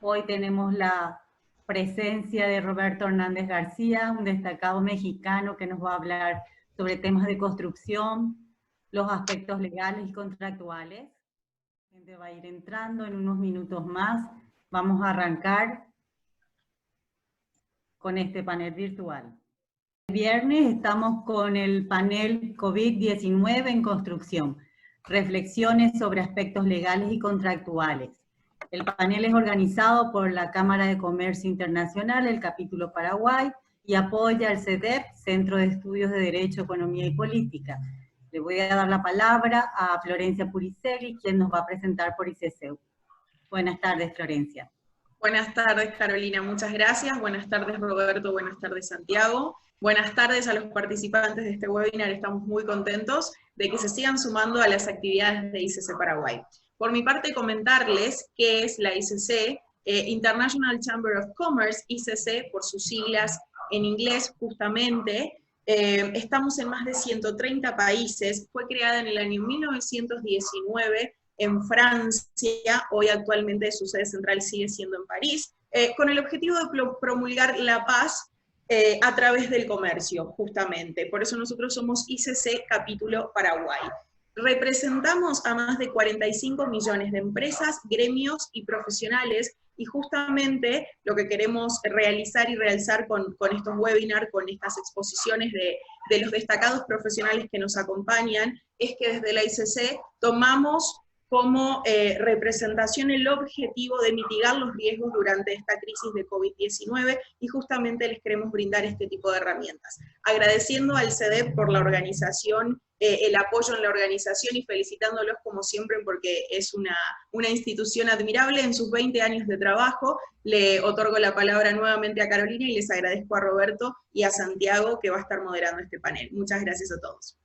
Hoy tenemos la presencia de Roberto Hernández García, un destacado mexicano que nos va a hablar sobre temas de construcción, los aspectos legales y contractuales. La gente va a ir entrando en unos minutos más. Vamos a arrancar con este panel virtual. El viernes estamos con el panel COVID-19 en construcción, reflexiones sobre aspectos legales y contractuales. El panel es organizado por la Cámara de Comercio Internacional, el capítulo Paraguay, y apoya el CEDEP, Centro de Estudios de Derecho, Economía y Política. Le voy a dar la palabra a Florencia Puricelli, quien nos va a presentar por ICCU. Buenas tardes, Florencia. Buenas tardes, Carolina, muchas gracias. Buenas tardes, Roberto. Buenas tardes, Santiago. Buenas tardes a los participantes de este webinar. Estamos muy contentos de que se sigan sumando a las actividades de ICC Paraguay. Por mi parte, comentarles qué es la ICC, International Chamber of Commerce, ICC por sus siglas en inglés, justamente. Estamos en más de 130 países. Fue creada en el año 1919 en Francia, hoy actualmente su sede central sigue siendo en París, con el objetivo de promulgar la paz a través del comercio, justamente. Por eso nosotros somos ICC Capítulo Paraguay. Representamos a más de 45 millones de empresas, gremios y profesionales, y justamente lo que queremos realizar y realzar con estos webinars, con estas exposiciones de los destacados profesionales que nos acompañan, es que desde la ICC tomamos como representación el objetivo de mitigar los riesgos durante esta crisis de COVID-19 y justamente les queremos brindar este tipo de herramientas. Agradeciendo al CEDEP por la organización, el apoyo en la organización y felicitándolos como siempre porque es una institución admirable en sus 20 años de trabajo. Le otorgo la palabra nuevamente a Carolina y les agradezco a Roberto y a Santiago que va a estar moderando este panel. Muchas gracias a todos.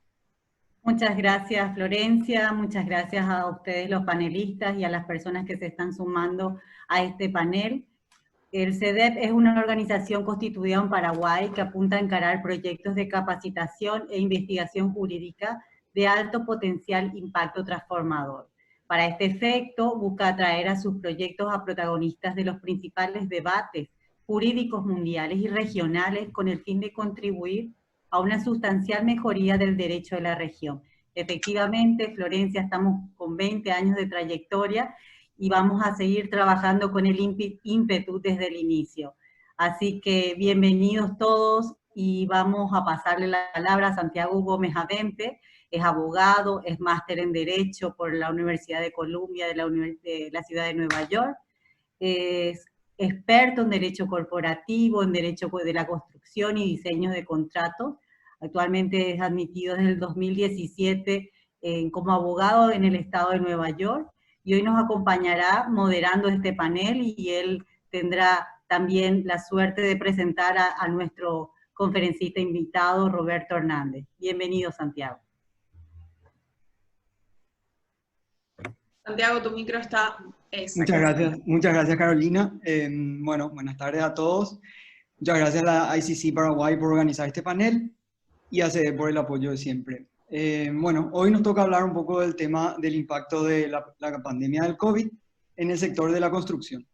Muchas gracias, Florencia, muchas gracias a ustedes los panelistas y a las personas que se están sumando a este panel. El CEDEP es una organización constituida en Paraguay que apunta a encarar proyectos de capacitación e investigación jurídica de alto potencial impacto transformador. Para este efecto, busca atraer a sus proyectos a protagonistas de los principales debates jurídicos mundiales y regionales con el fin de contribuir a una sustancial mejoría del derecho de la región. Efectivamente, Florencia, estamos con 20 años de trayectoria y vamos a seguir trabajando con el ímpetu desde el inicio. Así que bienvenidos todos y vamos a pasarle la palabra a Santiago Gómez Avente. Es abogado, es máster en Derecho por la Universidad de Columbia de la ciudad de Nueva York. Es experto en Derecho Corporativo, en Derecho de la Construcción y Diseño de Contratos. Actualmente es admitido desde el 2017 como abogado en el estado de Nueva York. Y hoy nos acompañará moderando este panel y él tendrá también la suerte de presentar a nuestro conferencista invitado, Roberto Hernández. Bienvenido, Santiago. Santiago, tu micro está... Muchas gracias Carolina. Bueno, buenas tardes a todos. Muchas gracias a la ICC Paraguay por organizar este panel y a CEDEP por el apoyo de siempre. Bueno, hoy nos toca hablar un poco del tema del impacto de la pandemia del COVID en el sector de la construcción,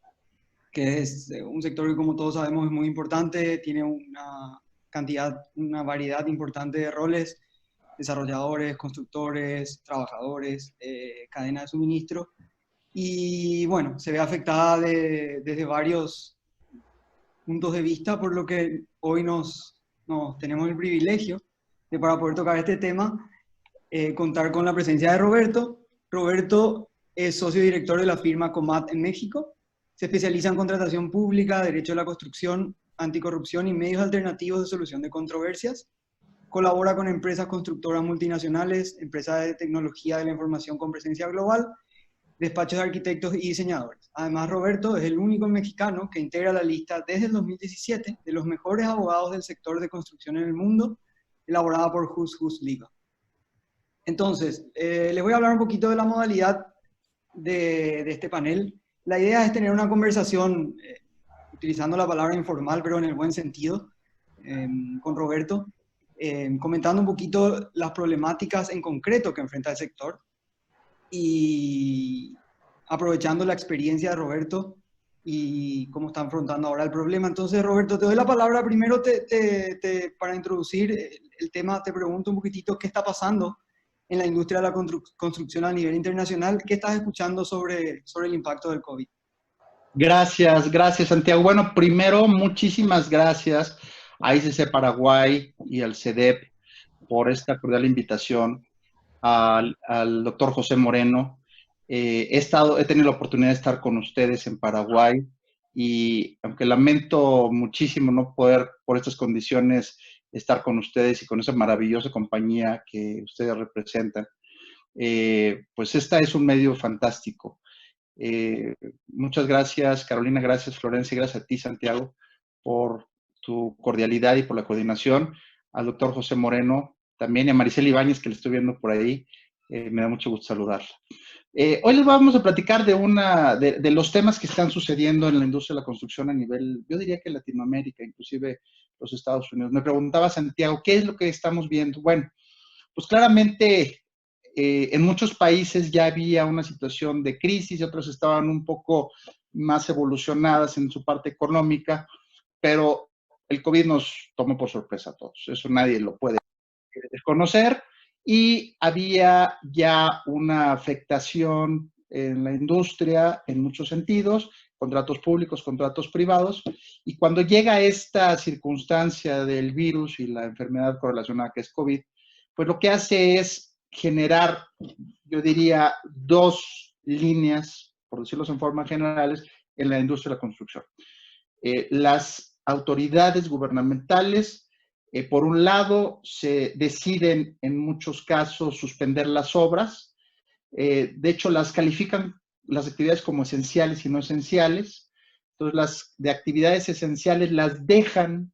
que es un sector que, como todos sabemos, es muy importante, tiene una variedad importante de roles: desarrolladores, constructores, trabajadores, cadena de suministro, y bueno, se ve afectada desde varios puntos de vista, por lo que hoy tenemos el privilegio de, para poder tocar este tema, contar con la presencia de Roberto. Roberto es socio director de la firma Comat en México, se especializa en contratación pública, derecho de la construcción, anticorrupción y medios alternativos de solución de controversias. Colabora con empresas constructoras multinacionales, empresas de tecnología de la información con presencia global, despachos de arquitectos y diseñadores. Además, Roberto es el único mexicano que integra la lista desde el 2017 de los mejores abogados del sector de construcción en el mundo, elaborada por Who's Who's Legal. Entonces, les voy a hablar un poquito de la modalidad de este panel. La idea es tener una conversación, utilizando la palabra informal, pero en el buen sentido, con Roberto, comentando un poquito las problemáticas en concreto que enfrenta el sector, y aprovechando la experiencia de Roberto y cómo están afrontando ahora el problema. Entonces, Roberto, te doy la palabra. Primero, para introducir el tema, te pregunto un poquitito qué está pasando en la industria de la construcción a nivel internacional. ¿Qué estás escuchando sobre el impacto del COVID? Gracias, Santiago. Bueno, primero, muchísimas gracias a ICC Paraguay y al CEDEP por esta cordial invitación, al doctor José Moreno. He tenido la oportunidad de estar con ustedes en Paraguay y aunque lamento muchísimo no poder, por estas condiciones, estar con ustedes y con esa maravillosa compañía que ustedes representan, pues esta es un medio fantástico. Muchas gracias, Carolina, gracias, Florencia, gracias a ti, Santiago, por tu cordialidad y por la coordinación. Al doctor José Moreno también y a Maricela Ibáñez, que le estoy viendo por ahí. Me da mucho gusto saludarla. Hoy les vamos a platicar de los temas que están sucediendo en la industria de la construcción a nivel, yo diría que Latinoamérica, inclusive los Estados Unidos. Me preguntaba Santiago, ¿qué es lo que estamos viendo? Bueno, pues claramente en muchos países ya había una situación de crisis, otros estaban un poco más evolucionadas en su parte económica, pero el COVID nos tomó por sorpresa a todos. Eso nadie lo puede desconocer. Y había ya una afectación en la industria en muchos sentidos, contratos públicos, contratos privados, y cuando llega esta circunstancia del virus y la enfermedad correlacionada que es COVID, pues lo que hace es generar, yo diría, dos líneas, por decirlo en formas generales, en la industria de la construcción. Las autoridades gubernamentales, por un lado, se deciden en muchos casos suspender las obras. De hecho, las califican las actividades como esenciales y no esenciales. Entonces, las de actividades esenciales las dejan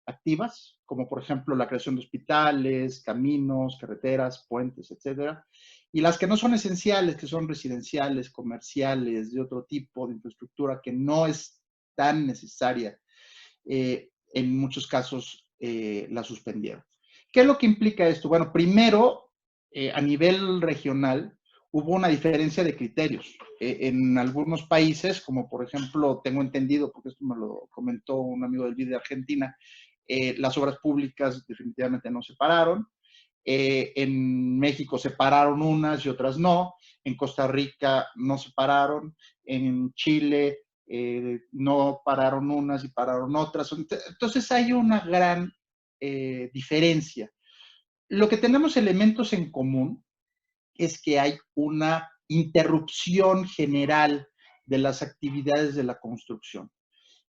activas, como por ejemplo la creación de hospitales, caminos, carreteras, puentes, etcétera. Y las que no son esenciales, que son residenciales, comerciales, de otro tipo de infraestructura que no es tan necesaria, en muchos casos la suspendieron. ¿Qué es lo que implica esto? Bueno, primero, a nivel regional, hubo una diferencia de criterios. En algunos países, como por ejemplo, tengo entendido, porque esto me lo comentó un amigo del BID de Argentina, las obras públicas definitivamente no se pararon. En México se pararon unas y otras no. En Costa Rica no se pararon. En Chile no pararon unas y pararon otras. Entonces hay una gran diferencia. Lo que tenemos elementos en común es que hay una interrupción general de las actividades de la construcción.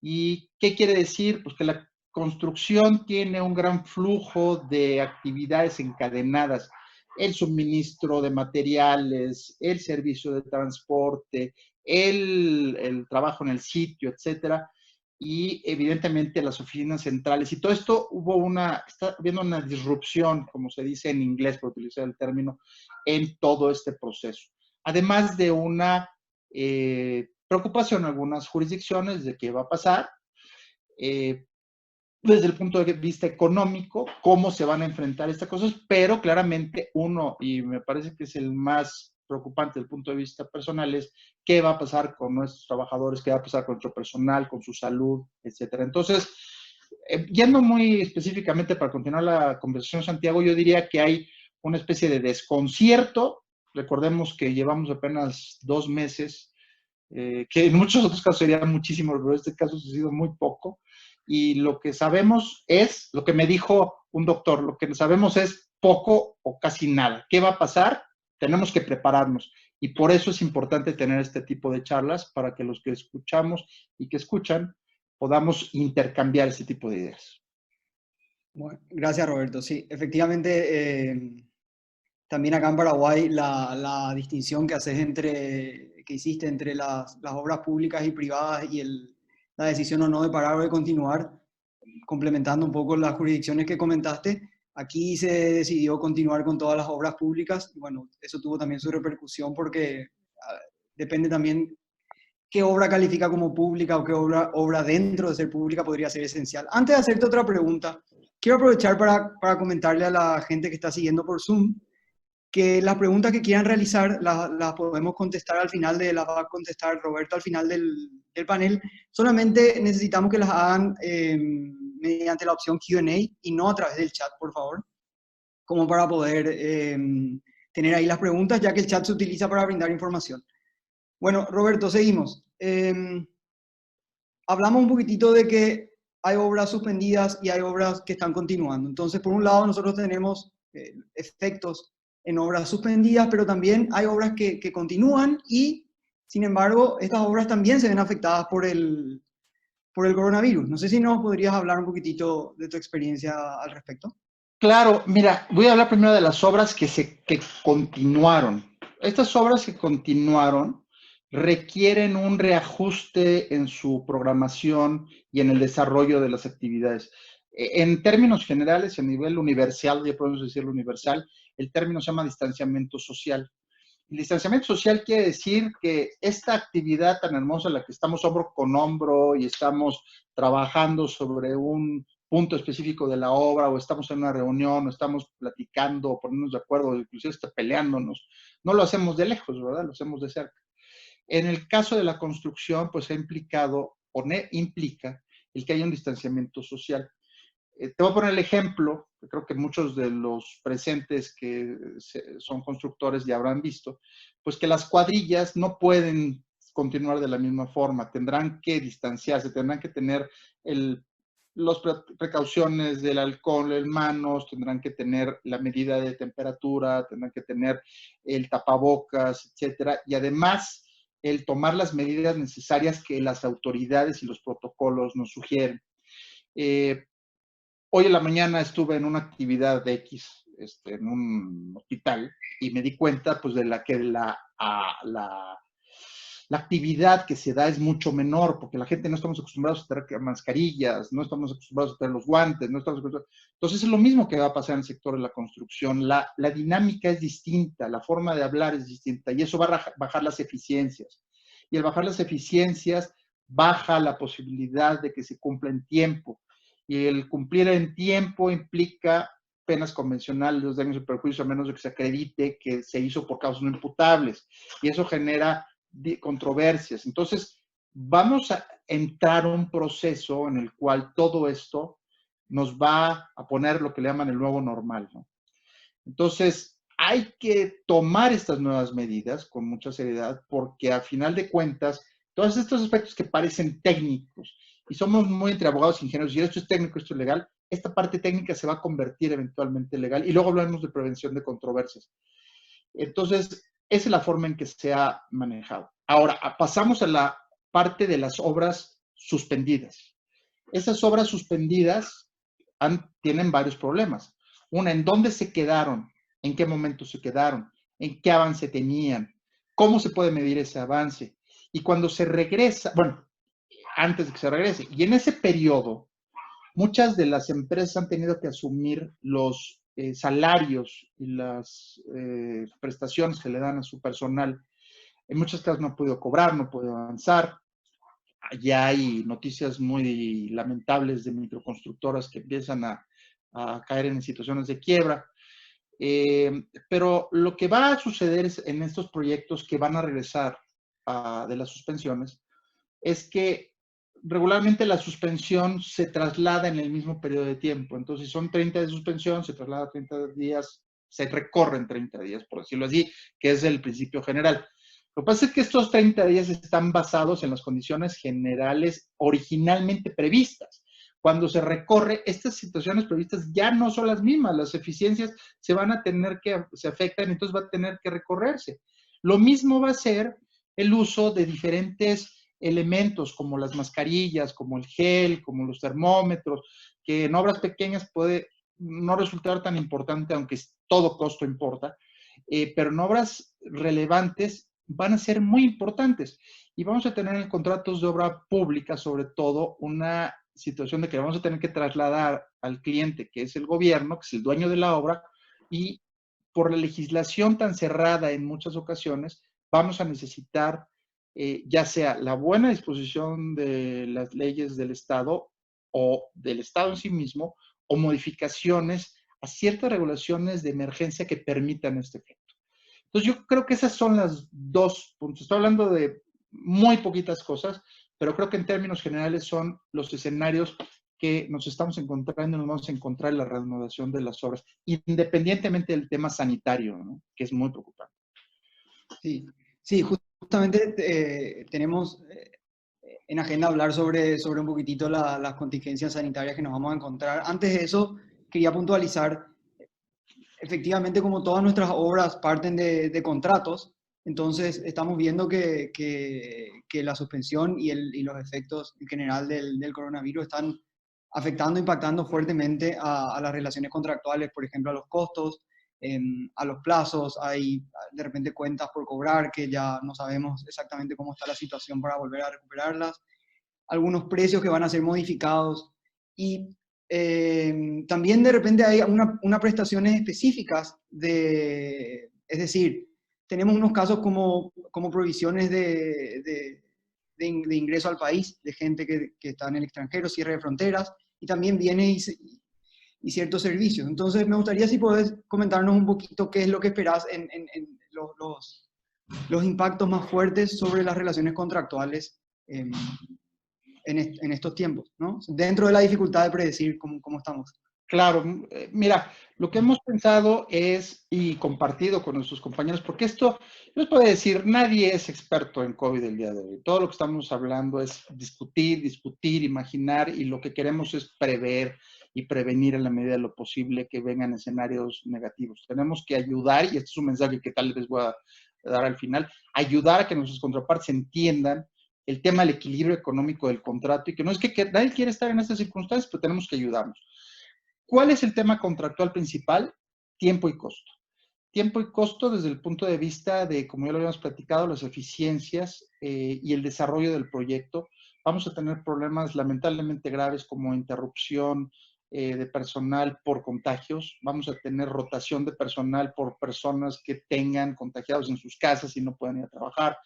¿Y qué quiere decir? Pues que la construcción tiene un gran flujo de actividades encadenadas, el suministro de materiales, el servicio de transporte, el trabajo en el sitio, etcétera, y evidentemente las oficinas centrales. Y todo esto está habiendo una disrupción, como se dice en inglés, por utilizar el término, en todo este proceso. Además de una preocupación en algunas jurisdicciones de qué va a pasar, desde el punto de vista económico, cómo se van a enfrentar estas cosas, pero claramente uno, y me parece que es el más preocupante desde el punto de vista personal, es qué va a pasar con nuestros trabajadores, qué va a pasar con nuestro personal, con su salud, etcétera. Entonces, yendo muy específicamente para continuar la conversación, Santiago, yo diría que hay una especie de desconcierto. Recordemos que llevamos apenas 2 meses, que en muchos otros casos sería muchísimo, pero en este caso ha sido muy poco. Y lo que sabemos es, lo que me dijo un doctor, lo que sabemos es poco o casi nada. ¿Qué va a pasar? Tenemos que prepararnos. Y por eso es importante tener este tipo de charlas para que los que escuchamos y que escuchan podamos intercambiar este tipo de ideas. Bueno, gracias, Roberto. Sí, efectivamente, también acá en Paraguay la distinción que hiciste entre las obras públicas y privadas y la decisión o no de parar o de continuar, complementando un poco las jurisdicciones que comentaste, aquí se decidió continuar con todas las obras públicas. Y bueno, eso tuvo también su repercusión porque depende también qué obra califica como pública o qué obra dentro de ser pública podría ser esencial. Antes de hacerte otra pregunta, quiero aprovechar para comentarle a la gente que está siguiendo por Zoom que las preguntas que quieran realizar las podemos contestar al final, las va a contestar Roberto al final del panel. Solamente necesitamos que las hagan mediante la opción Q&A y no a través del chat, por favor, como para poder tener ahí las preguntas, ya que el chat se utiliza para brindar información. Bueno, Roberto, seguimos. Hablamos un poquitito de que hay obras suspendidas y hay obras que están continuando. Entonces, por un lado, nosotros tenemos efectos en obras suspendidas, pero también hay obras que continúan y, sin embargo, estas obras también se ven afectadas por el coronavirus. No sé si nos podrías hablar un poquitito de tu experiencia al respecto. Claro, mira, voy a hablar primero de las obras que continuaron. Estas obras que continuaron requieren un reajuste en su programación y en el desarrollo de las actividades. En términos generales, a nivel universal, ya podemos decirlo universal, el término se llama distanciamiento social. El distanciamiento social quiere decir que esta actividad tan hermosa en la que estamos hombro con hombro y estamos trabajando sobre un punto específico de la obra, o estamos en una reunión, o estamos platicando, o poniéndonos de acuerdo, o inclusive está peleándonos, no lo hacemos de lejos, ¿verdad? Lo hacemos de cerca. En el caso de la construcción, pues implica el que haya un distanciamiento social. Te voy a poner el ejemplo, que creo que muchos de los presentes que son constructores ya habrán visto, pues que las cuadrillas no pueden continuar de la misma forma, tendrán que distanciarse, tendrán que tener las precauciones del alcohol en manos, tendrán que tener la medida de temperatura, tendrán que tener el tapabocas, etcétera, y además el tomar las medidas necesarias que las autoridades y los protocolos nos sugieren. Hoy en la mañana estuve en una actividad de X, en un hospital, y me di cuenta pues de que la actividad que se da es mucho menor, porque la gente no estamos acostumbrados a tener mascarillas, no estamos acostumbrados a tener los guantes, no estamos acostumbrados. Entonces es lo mismo que va a pasar en el sector de la construcción. La dinámica es distinta, la forma de hablar es distinta, y eso va a bajar las eficiencias. Y al bajar las eficiencias, baja la posibilidad de que se cumpla en tiempo. Y el cumplir en tiempo implica penas convencionales, los daños y perjuicios, a menos de que se acredite que se hizo por causas no imputables. Y eso genera controversias. Entonces, vamos a entrar a un proceso en el cual todo esto nos va a poner lo que le llaman el nuevo normal, ¿no? Entonces, hay que tomar estas nuevas medidas con mucha seriedad, porque a final de cuentas, todos estos aspectos que parecen técnicos, y somos muy entre abogados e ingenieros, y esto es técnico, esto es legal, esta parte técnica se va a convertir eventualmente en legal, y luego hablamos de prevención de controversias. Entonces, esa es la forma en que se ha manejado. Ahora, pasamos a la parte de las obras suspendidas. Esas obras suspendidas tienen varios problemas. Una, ¿en dónde se quedaron? ¿En qué momento se quedaron? ¿En qué avance tenían? ¿Cómo se puede medir ese avance? Y cuando se regresa, bueno, antes de que se regrese, y en ese periodo, muchas de las empresas han tenido que asumir los salarios y las prestaciones que le dan a su personal. En muchos casos no ha podido cobrar, no ha podido avanzar. Ya hay noticias muy lamentables de microconstructoras que empiezan a caer en situaciones de quiebra. Pero lo que va a suceder en estos proyectos que van a regresar de las suspensiones es que regularmente la suspensión se traslada en el mismo periodo de tiempo. Entonces, si son 30 de suspensión, se traslada a 30 días, se recorren 30 días, por decirlo así, que es el principio general. Lo que pasa es que estos 30 días están basados en las condiciones generales originalmente previstas. Cuando se recorre, estas situaciones previstas ya no son las mismas, las eficiencias se afectan, entonces va a tener que recorrerse. Lo mismo va a ser el uso de diferentes elementos como las mascarillas, como el gel, como los termómetros, que en obras pequeñas puede no resultar tan importante, aunque todo costo importa, pero en obras relevantes van a ser muy importantes. Y vamos a tener en contratos de obra pública, sobre todo, una situación de que vamos a tener que trasladar al cliente, que es el gobierno, que es el dueño de la obra, y por la legislación tan cerrada en muchas ocasiones, vamos a necesitar ya sea la buena disposición de las leyes del Estado o del Estado en sí mismo, o modificaciones a ciertas regulaciones de emergencia que permitan este efecto. Entonces yo creo que esas son las dos puntos. Estoy hablando de muy poquitas cosas, pero creo que en términos generales son los escenarios que nos estamos encontrando y nos vamos a encontrar en la reanudación de las obras, independientemente del tema sanitario, ¿no? Que es muy preocupante. Sí, sí, justamente tenemos en agenda hablar sobre un poquitito las contingencias sanitarias que nos vamos a encontrar. Antes de eso, quería puntualizar, efectivamente, como todas nuestras obras parten de contratos, entonces estamos viendo que la suspensión y los efectos en general del coronavirus están afectando, impactando fuertemente a las relaciones contractuales, por ejemplo, a los costos, a los plazos. Hay de repente cuentas por cobrar que ya no sabemos exactamente cómo está la situación para volver a recuperarlas, algunos precios que van a ser modificados y también de repente hay unas prestaciones específicas es decir, tenemos unos casos como provisiones de ingreso al país, de gente que está en el extranjero, cierre de fronteras, y también bienes y ciertos servicios. Entonces me gustaría si podés comentarnos un poquito qué es lo que esperás en los impactos más fuertes sobre las relaciones contractuales en estos tiempos, ¿no? Dentro de la dificultad de predecir cómo estamos. Claro, mira, lo que hemos pensado es, y compartido con nuestros compañeros, porque esto, yo les puedo decir, nadie es experto en COVID el día de hoy. Todo lo que estamos hablando es discutir, imaginar, y lo que queremos es prever y prevenir en la medida de lo posible que vengan escenarios negativos. Tenemos que ayudar, y este es un mensaje que tal vez voy a dar al final, ayudar a que nuestras contrapartes entiendan el tema del equilibrio económico del contrato, y que no es que nadie quiere estar en estas circunstancias, pero tenemos que ayudarnos. ¿Cuál es el tema contractual principal? Tiempo y costo. Tiempo y costo desde el punto de vista de, como ya lo habíamos platicado, las eficiencias y el desarrollo del proyecto. Vamos a tener problemas lamentablemente graves como interrupción de personal por contagios. Vamos a tener rotación de personal por personas que tengan contagiados en sus casas y no pueden ir a trabajar.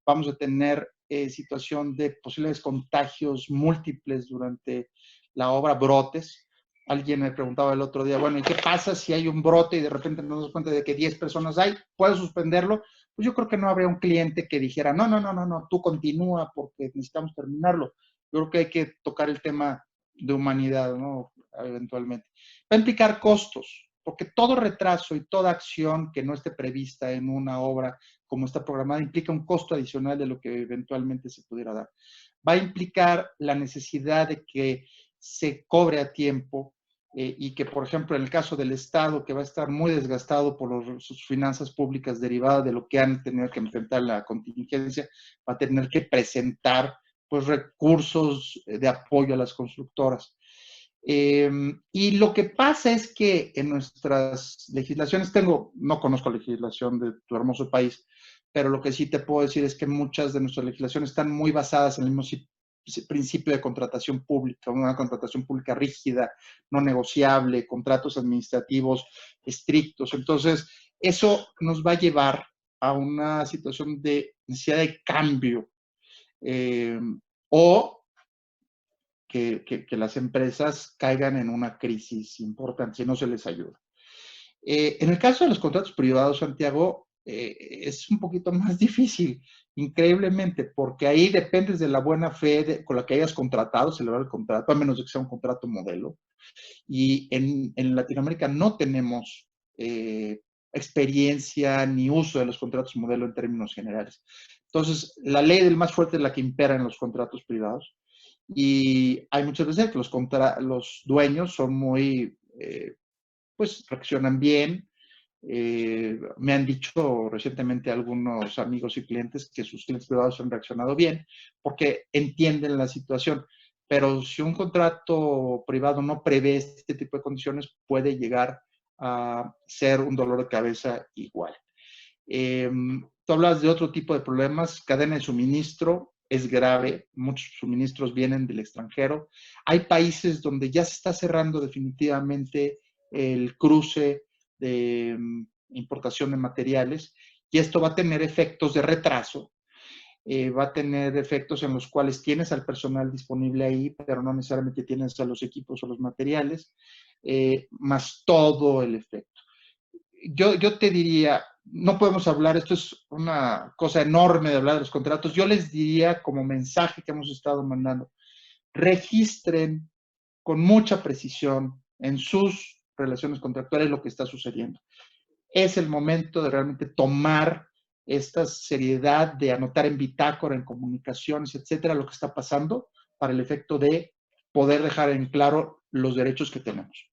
Vamos a tener situación de posibles contagios múltiples durante la obra, brotes. Alguien me preguntaba el otro día, bueno, ¿y qué pasa si hay un brote y de repente nos damos cuenta de que 10 personas hay? ¿Puedo suspenderlo? Pues yo creo que no habría un cliente que dijera, no, tú continúa porque necesitamos terminarlo. Yo creo que hay que tocar el tema de humanidad, ¿no? Eventualmente. Va a implicar costos, porque todo retraso y toda acción que no esté prevista en una obra como está programada implica un costo adicional de lo que eventualmente se pudiera dar. Va a implicar la necesidad de que se cobre a tiempo y que, por ejemplo, en el caso del Estado, que va a estar muy desgastado por sus finanzas públicas derivadas de lo que han tenido que enfrentar la contingencia, va a tener que presentar pues, recursos de apoyo a las constructoras. Y lo que pasa es que en nuestras legislaciones, no conozco la legislación de tu hermoso país, pero lo que sí te puedo decir es que muchas de nuestras legislaciones están muy basadas en el mismo principio de contratación pública, una contratación pública rígida, no negociable, contratos administrativos estrictos. Entonces, eso nos va a llevar a una situación de necesidad de cambio o que las empresas caigan en una crisis importante si no se les ayuda. En el caso de los contratos privados, Santiago, es un poquito más difícil, increíblemente, porque ahí dependes de la buena fe con la que hayas contratado, celebrar el contrato, a menos de que sea un contrato modelo. Y en Latinoamérica no tenemos experiencia ni uso de los contratos modelo en términos generales. Entonces, la ley del más fuerte es la que impera en los contratos privados. Y hay muchas veces que los dueños son muy, pues reaccionan bien. Me han dicho recientemente algunos amigos y clientes que sus clientes privados han reaccionado bien porque entienden la situación. Pero si un contrato privado no prevé este tipo de condiciones, puede llegar a ser un dolor de cabeza igual. Tú hablas de otro tipo de problemas, cadena de suministro es grave, muchos suministros vienen del extranjero. Hay países donde ya se está cerrando definitivamente el cruce de importación de materiales y esto va a tener efectos de retraso, va a tener efectos en los cuales tienes al personal disponible ahí, pero no necesariamente tienes a los equipos o los materiales, más todo el efecto. Yo te diría, no podemos hablar, esto es una cosa enorme de hablar de los contratos. Yo les diría como mensaje que hemos estado mandando, registren con mucha precisión en sus relaciones contractuales lo que está sucediendo. Es el momento de realmente tomar esta seriedad de anotar en bitácora, en comunicaciones, etcétera, lo que está pasando para el efecto de poder dejar en claro los derechos que tenemos.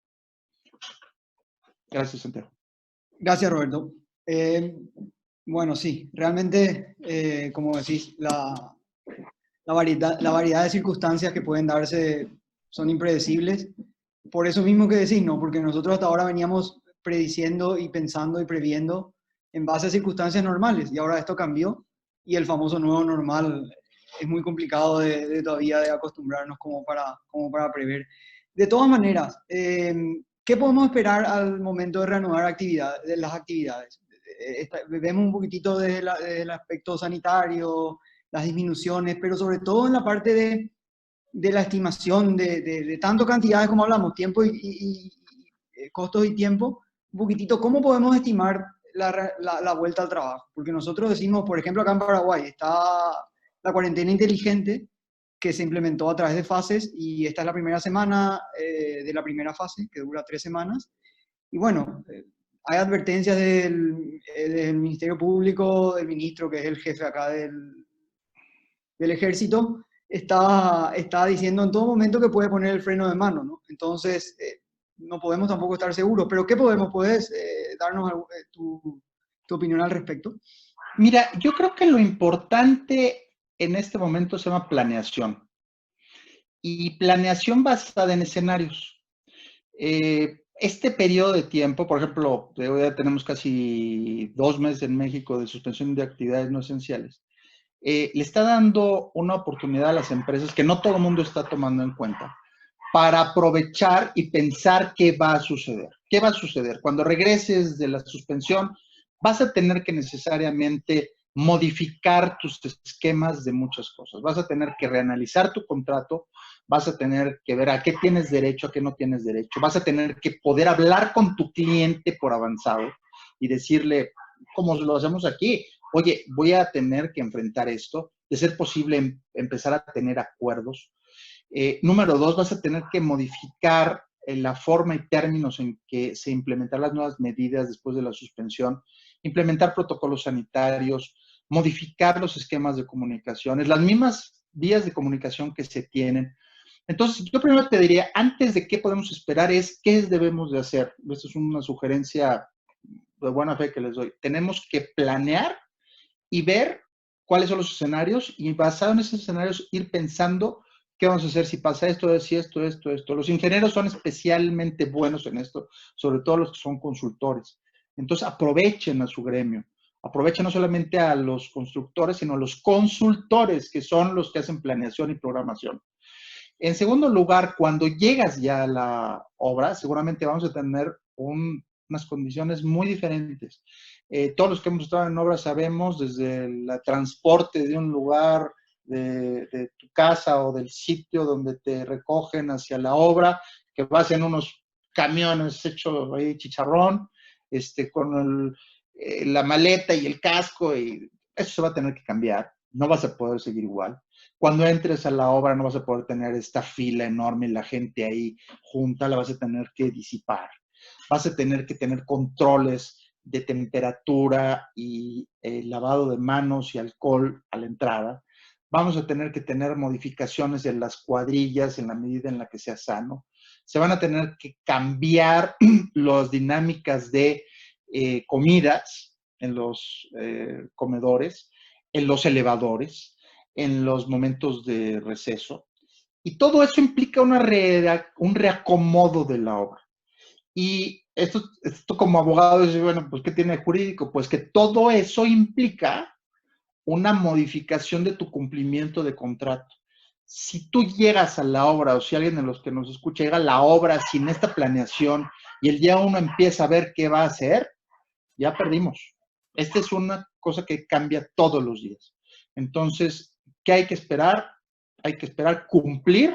Gracias, Santiago. Gracias, Roberto. Bueno, sí, realmente, como decís, la variedad de circunstancias que pueden darse son impredecibles. Por eso mismo que decís, ¿no? Porque nosotros hasta ahora veníamos prediciendo y pensando y previendo en base a circunstancias normales, y ahora esto cambió, y el famoso nuevo normal es muy complicado todavía de acostumbrarnos como para prever. De todas maneras, ¿qué podemos esperar al momento de reanudar las actividades? Vemos un poquitito desde el aspecto sanitario, las disminuciones, pero sobre todo en la parte de la estimación de tanto cantidades como hablamos, tiempo y costos y tiempo, un poquitito, ¿cómo podemos estimar la vuelta al trabajo? Porque nosotros decimos, por ejemplo, acá en Paraguay está la cuarentena inteligente que se implementó a través de fases, y esta es la primera semana de la primera fase, que dura 3 semanas, y bueno, hay advertencias del Ministerio Público, del ministro, que es el jefe acá del ejército, está diciendo en todo momento que puede poner el freno de mano, ¿no? Entonces, no podemos tampoco estar seguros. ¿Pero qué podemos? ¿Puedes darnos tu opinión al respecto? Mira, yo creo que lo importante en este momento se llama planeación. Y planeación basada en escenarios. Este periodo de tiempo, por ejemplo, ya tenemos casi 2 meses en México de suspensión de actividades no esenciales, le está dando una oportunidad a las empresas que no todo el mundo está tomando en cuenta para aprovechar y pensar qué va a suceder. ¿Qué va a suceder? Cuando regreses de la suspensión, vas a tener que necesariamente modificar tus esquemas de muchas cosas. Vas a tener que reanalizar tu contrato, vas a tener que ver a qué tienes derecho, a qué no tienes derecho, vas a tener que poder hablar con tu cliente por avanzado y decirle, como lo hacemos aquí, oye, voy a tener que enfrentar esto, de ser posible empezar a tener acuerdos. Número 2, vas a tener que modificar la forma y términos en que se implementan las nuevas medidas después de la suspensión, implementar protocolos sanitarios, modificar los esquemas de comunicaciones, las mismas vías de comunicación que se tienen. Entonces, yo primero te diría, antes de qué podemos esperar, es qué debemos de hacer. Esta es una sugerencia de buena fe que les doy. Tenemos que planear y ver cuáles son los escenarios, y basado en esos escenarios ir pensando qué vamos a hacer si pasa esto, si esto. Los ingenieros son especialmente buenos en esto, sobre todo los que son consultores. Entonces aprovechen a su gremio, aprovechen no solamente a los constructores, sino a los consultores, que son los que hacen planeación y programación. En segundo lugar, cuando llegas ya a la obra, seguramente vamos a tener unas condiciones muy diferentes. Todos los que hemos estado en obra sabemos, desde el transporte de un lugar de tu casa o del sitio donde te recogen hacia la obra, que vas en unos camiones hechos ahí chicharrón, con la maleta y el casco, y eso se va a tener que cambiar. No vas a poder seguir igual. Cuando entres a la obra no vas a poder tener esta fila enorme y la gente ahí junta, la vas a tener que disipar. Vas a tener que tener controles de temperatura y lavado de manos y alcohol a la entrada. Vamos a tener que tener modificaciones de las cuadrillas en la medida en la que sea sano. Se van a tener que cambiar las dinámicas de comidas en los comedores, en los elevadores, en los momentos de receso. Y todo eso implica un reacomodo de la obra. Y esto como abogado, dice, bueno, pues ¿qué tiene jurídico? Pues que todo eso implica una modificación de tu cumplimiento de contrato. Si tú llegas a la obra, o si alguien de los que nos escucha llega a la obra sin esta planeación y el día 1 empieza a ver qué va a hacer, ya perdimos. Esta es una cosa que cambia todos los días. Entonces, ¿qué hay que esperar? Hay que esperar cumplir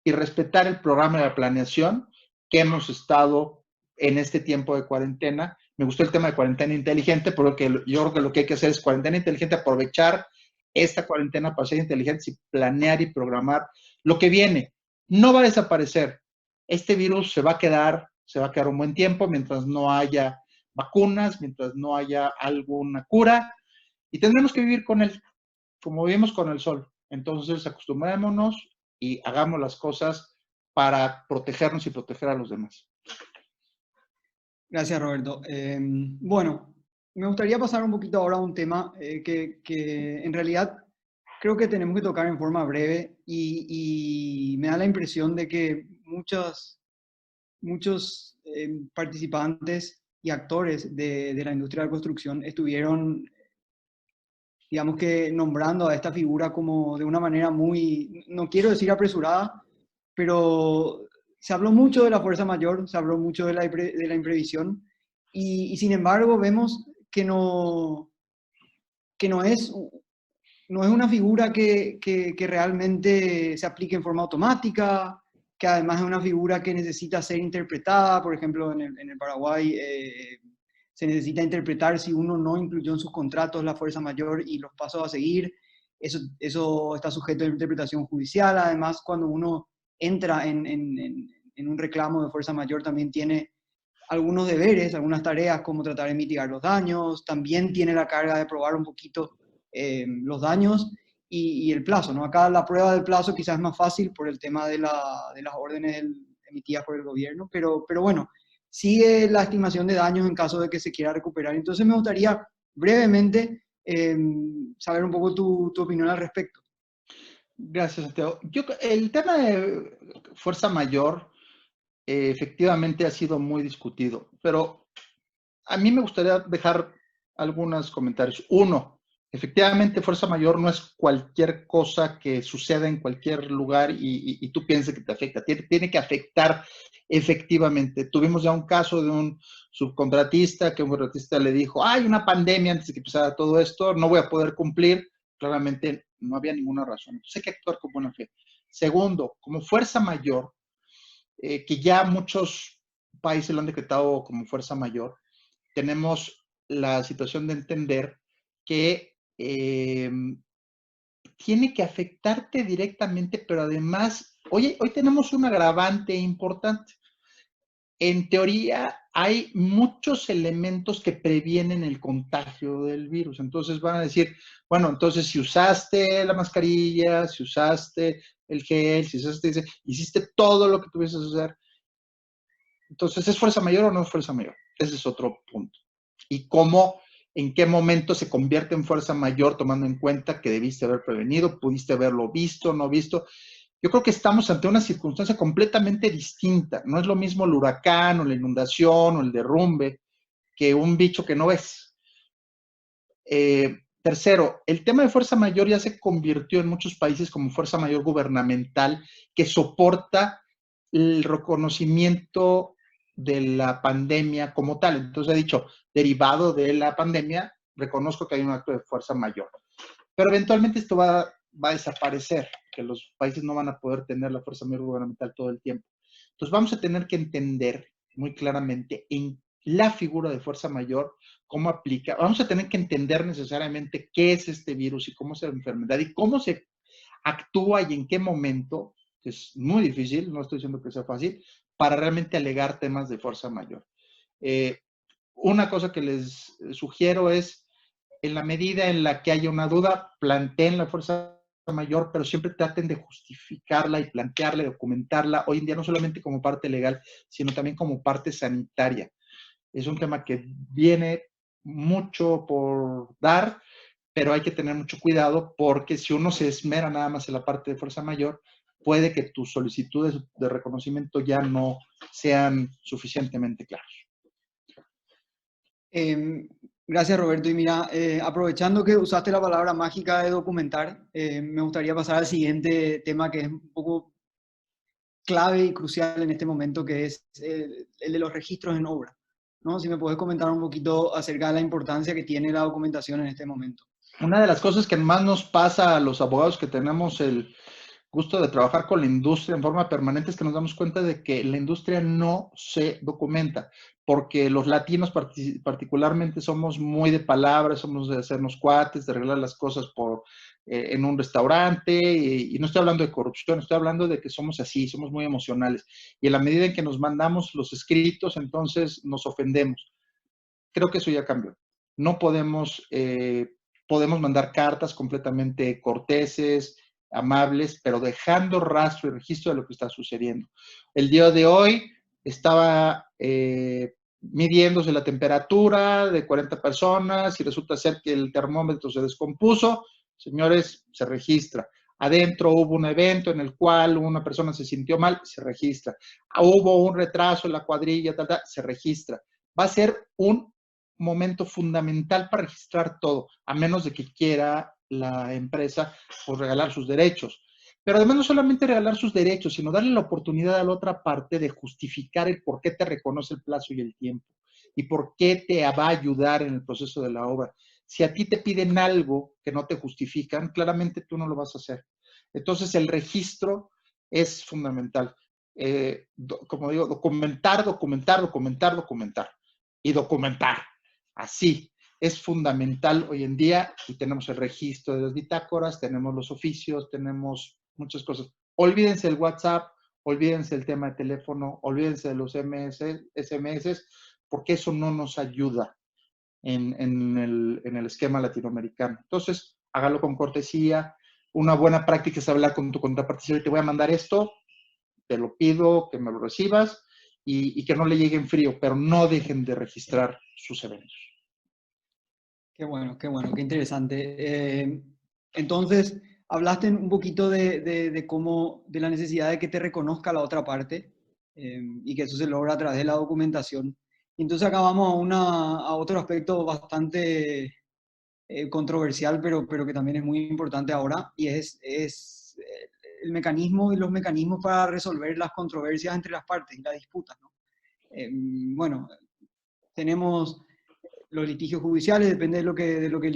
y respetar el programa de la planeación que hemos estado en este tiempo de cuarentena Me gustó el tema de cuarentena inteligente, porque yo creo que lo que hay que hacer es cuarentena inteligente, aprovechar esta cuarentena para ser inteligentes y planear y programar lo que viene. No va a desaparecer. Este virus se va a quedar un buen tiempo mientras no haya vacunas, mientras no haya alguna cura, y tendremos que vivir con él, como vivimos con el sol. Entonces, acostumbrémonos y hagamos las cosas para protegernos y proteger a los demás. Gracias, Roberto. Bueno, me gustaría pasar un poquito ahora a un tema que en realidad creo que tenemos que tocar en forma breve y me da la impresión de que muchos participantes y actores de la industria de la construcción estuvieron, digamos que, nombrando a esta figura como de una manera muy, no quiero decir apresurada, pero se habló mucho de la fuerza mayor, se habló mucho de la imprevisión y sin embargo vemos que no es una figura que realmente se aplique en forma automática, que además es una figura que necesita ser interpretada. Por ejemplo, en el Paraguay se necesita interpretar si uno no incluyó en sus contratos la fuerza mayor y los pasos a seguir. Eso está sujeto a interpretación judicial. Además, cuando uno entra en un reclamo de fuerza mayor, también tiene algunos deberes, algunas tareas, como tratar de mitigar los daños. También tiene la carga de probar un poquito los daños y el plazo, ¿no? Acá la prueba del plazo quizás es más fácil por el tema de las órdenes emitidas por el gobierno, pero bueno, sigue la estimación de daños en caso de que se quiera recuperar. Entonces me gustaría brevemente saber un poco tu opinión al respecto. Gracias, Santiago. El tema de fuerza mayor efectivamente ha sido muy discutido, pero a mí me gustaría dejar algunos comentarios. Uno, efectivamente, fuerza mayor no es cualquier cosa que suceda en cualquier lugar y tú pienses que te afecta. Tiene que afectar efectivamente. Tuvimos ya un caso de un subcontratista que un contratista le dijo, hay una pandemia antes de que empezara todo esto, no voy a poder cumplir. Claramente no había ninguna razón. Entonces hay que actuar con buena fe. Segundo, como fuerza mayor, que ya muchos países lo han decretado como fuerza mayor, tenemos la situación de entender que tiene que afectarte directamente, pero además, hoy tenemos un agravante importante. En teoría, hay muchos elementos que previenen el contagio del virus. Entonces van a decir, bueno, entonces si usaste la mascarilla, si usaste el gel, si hiciste todo lo que tuvieses que hacer, entonces, ¿es fuerza mayor o no es fuerza mayor? Ese es otro punto. Y cómo, en qué momento se convierte en fuerza mayor, tomando en cuenta que debiste haber prevenido, pudiste haberlo visto, no visto. Yo creo que estamos ante una circunstancia completamente distinta. No es lo mismo el huracán o la inundación o el derrumbe que un bicho que no ves. Tercero, el tema de fuerza mayor ya se convirtió en muchos países como fuerza mayor gubernamental que soporta el reconocimiento de la pandemia como tal. Entonces ha dicho, derivado de la pandemia, reconozco que hay un acto de fuerza mayor. Pero eventualmente esto va a desaparecer, que los países no van a poder tener la fuerza mayor gubernamental todo el tiempo. Entonces vamos a tener que entender muy claramente en la figura de fuerza mayor, cómo aplica. Vamos a tener que entender necesariamente qué es este virus y cómo es la enfermedad y cómo se actúa y en qué momento, que es muy difícil, no estoy diciendo que sea fácil, para realmente alegar temas de fuerza mayor. Una cosa que les sugiero es, en la medida en la que haya una duda, planteen la fuerza mayor, pero siempre traten de justificarla y plantearla y documentarla, hoy en día no solamente como parte legal, sino también como parte sanitaria. Es un tema que viene mucho por dar, pero hay que tener mucho cuidado porque si uno se esmera nada más en la parte de fuerza mayor, puede que tus solicitudes de reconocimiento ya no sean suficientemente claras. Gracias, Roberto. Y mira, aprovechando que usaste la palabra mágica de documentar, me gustaría pasar al siguiente tema que es un poco clave y crucial en este momento, que es el de los registros en obra, ¿no? Si me puedes comentar un poquito acerca de la importancia que tiene la documentación en este momento. Una de las cosas que más nos pasa a los abogados que tenemos gusto de trabajar con la industria en forma permanente es que nos damos cuenta de que la industria no se documenta, porque los latinos particularmente somos muy de palabras, somos de hacernos cuates, de arreglar las cosas en un restaurante, y no estoy hablando de corrupción, estoy hablando de que somos así, somos muy emocionales, y en la medida en que nos mandamos los escritos, entonces nos ofendemos. Creo que eso ya cambió. No podemos mandar cartas completamente corteses, amables, pero dejando rastro y registro de lo que está sucediendo. El día de hoy estaba midiéndose la temperatura de 40 personas y resulta ser que el termómetro se descompuso. Señores, se registra. Adentro hubo un evento en el cual una persona se sintió mal, se registra. Hubo un retraso en la cuadrilla, se registra. Va a ser un momento fundamental para registrar todo, a menos de que quiera la empresa pues, regalar sus derechos. Pero además no solamente regalar sus derechos, sino darle la oportunidad a la otra parte de justificar el por qué te reconoce el plazo y el tiempo y por qué te va a ayudar en el proceso de la obra. Si a ti te piden algo que no te justifican, claramente tú no lo vas a hacer. Entonces el registro es fundamental. Como digo, documentar y documentar. Así, es fundamental hoy en día y tenemos el registro de las bitácoras, tenemos los oficios, tenemos muchas cosas. Olvídense el WhatsApp, olvídense el tema de teléfono, olvídense de los SMS, porque eso no nos ayuda en el esquema latinoamericano. Entonces, hágalo con cortesía. Una buena práctica es hablar con tu contrapartida. Te voy a mandar esto, te lo pido, que me lo recibas y que no le llegue en frío, pero no dejen de registrar sus eventos. Qué bueno, qué interesante. Entonces, hablaste un poquito de cómo, de la necesidad de que te reconozca la otra parte y que eso se logra a través de la documentación. Y entonces acá vamos a otro aspecto bastante controversial, pero que también es muy importante ahora, y es el mecanismo y los mecanismos para resolver las controversias entre las partes y las disputas, ¿no? Bueno, tenemos los litigios judiciales, depende de lo que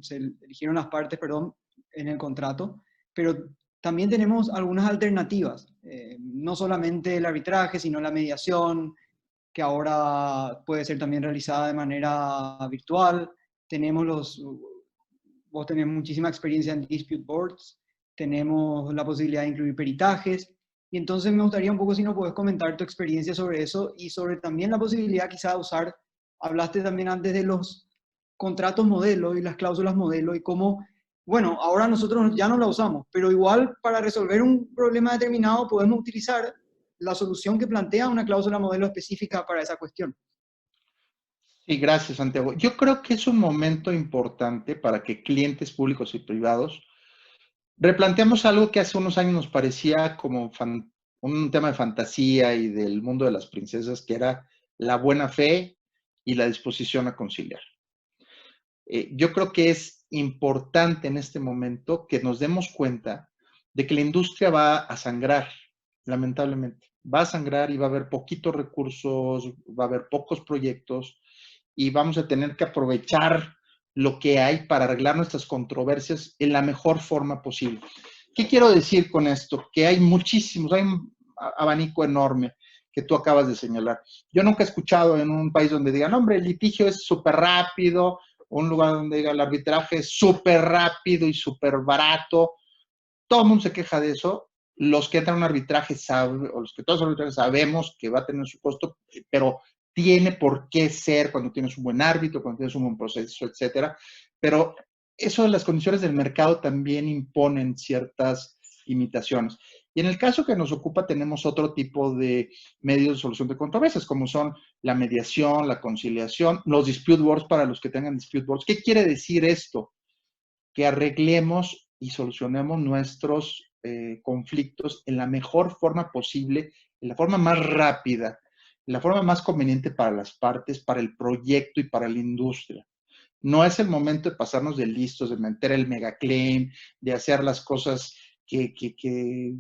se eligieron las partes, perdón, en el contrato, pero también tenemos algunas alternativas, no solamente el arbitraje, sino la mediación, que ahora puede ser también realizada de manera virtual. Vos tenés muchísima experiencia en dispute boards, tenemos la posibilidad de incluir peritajes, y entonces me gustaría un poco si nos podés comentar tu experiencia sobre eso y sobre también la posibilidad quizá de usar. Hablaste también antes de los contratos modelo y las cláusulas modelo y cómo, bueno, ahora nosotros ya no la usamos, pero igual para resolver un problema determinado podemos utilizar la solución que plantea una cláusula modelo específica para esa cuestión. Sí, gracias, Santiago. Yo creo que es un momento importante para que clientes públicos y privados replanteemos algo que hace unos años nos parecía como un tema de fantasía y del mundo de las princesas, que era la buena fe y la disposición a conciliar. Yo creo que es importante en este momento que nos demos cuenta de que la industria va a sangrar, lamentablemente. Va a sangrar y va a haber poquitos recursos, va a haber pocos proyectos y vamos a tener que aprovechar lo que hay para arreglar nuestras controversias en la mejor forma posible. ¿Qué quiero decir con esto? Que hay muchísimos, hay un abanico enorme que tú acabas de señalar. Yo nunca he escuchado en un país donde digan, hombre, el litigio es súper rápido, un lugar donde diga el arbitraje es súper rápido y súper barato. Todo el mundo se queja de eso. Los que entran a un arbitraje saben, o los que todos los arbitrajes sabemos que va a tener su costo, pero tiene por qué ser cuando tienes un buen árbitro, cuando tienes un buen proceso, etcétera. Pero eso de las condiciones del mercado también imponen ciertas limitaciones. Y en el caso que nos ocupa tenemos otro tipo de medios de solución de controversias, como son la mediación, la conciliación, los dispute boards para los que tengan dispute boards. ¿Qué quiere decir esto? Que arreglemos y solucionemos nuestros conflictos en la mejor forma posible, en la forma más rápida, en la forma más conveniente para las partes, para el proyecto y para la industria. No es el momento de pasarnos de listos, de meter el mega claim, de hacer las cosas que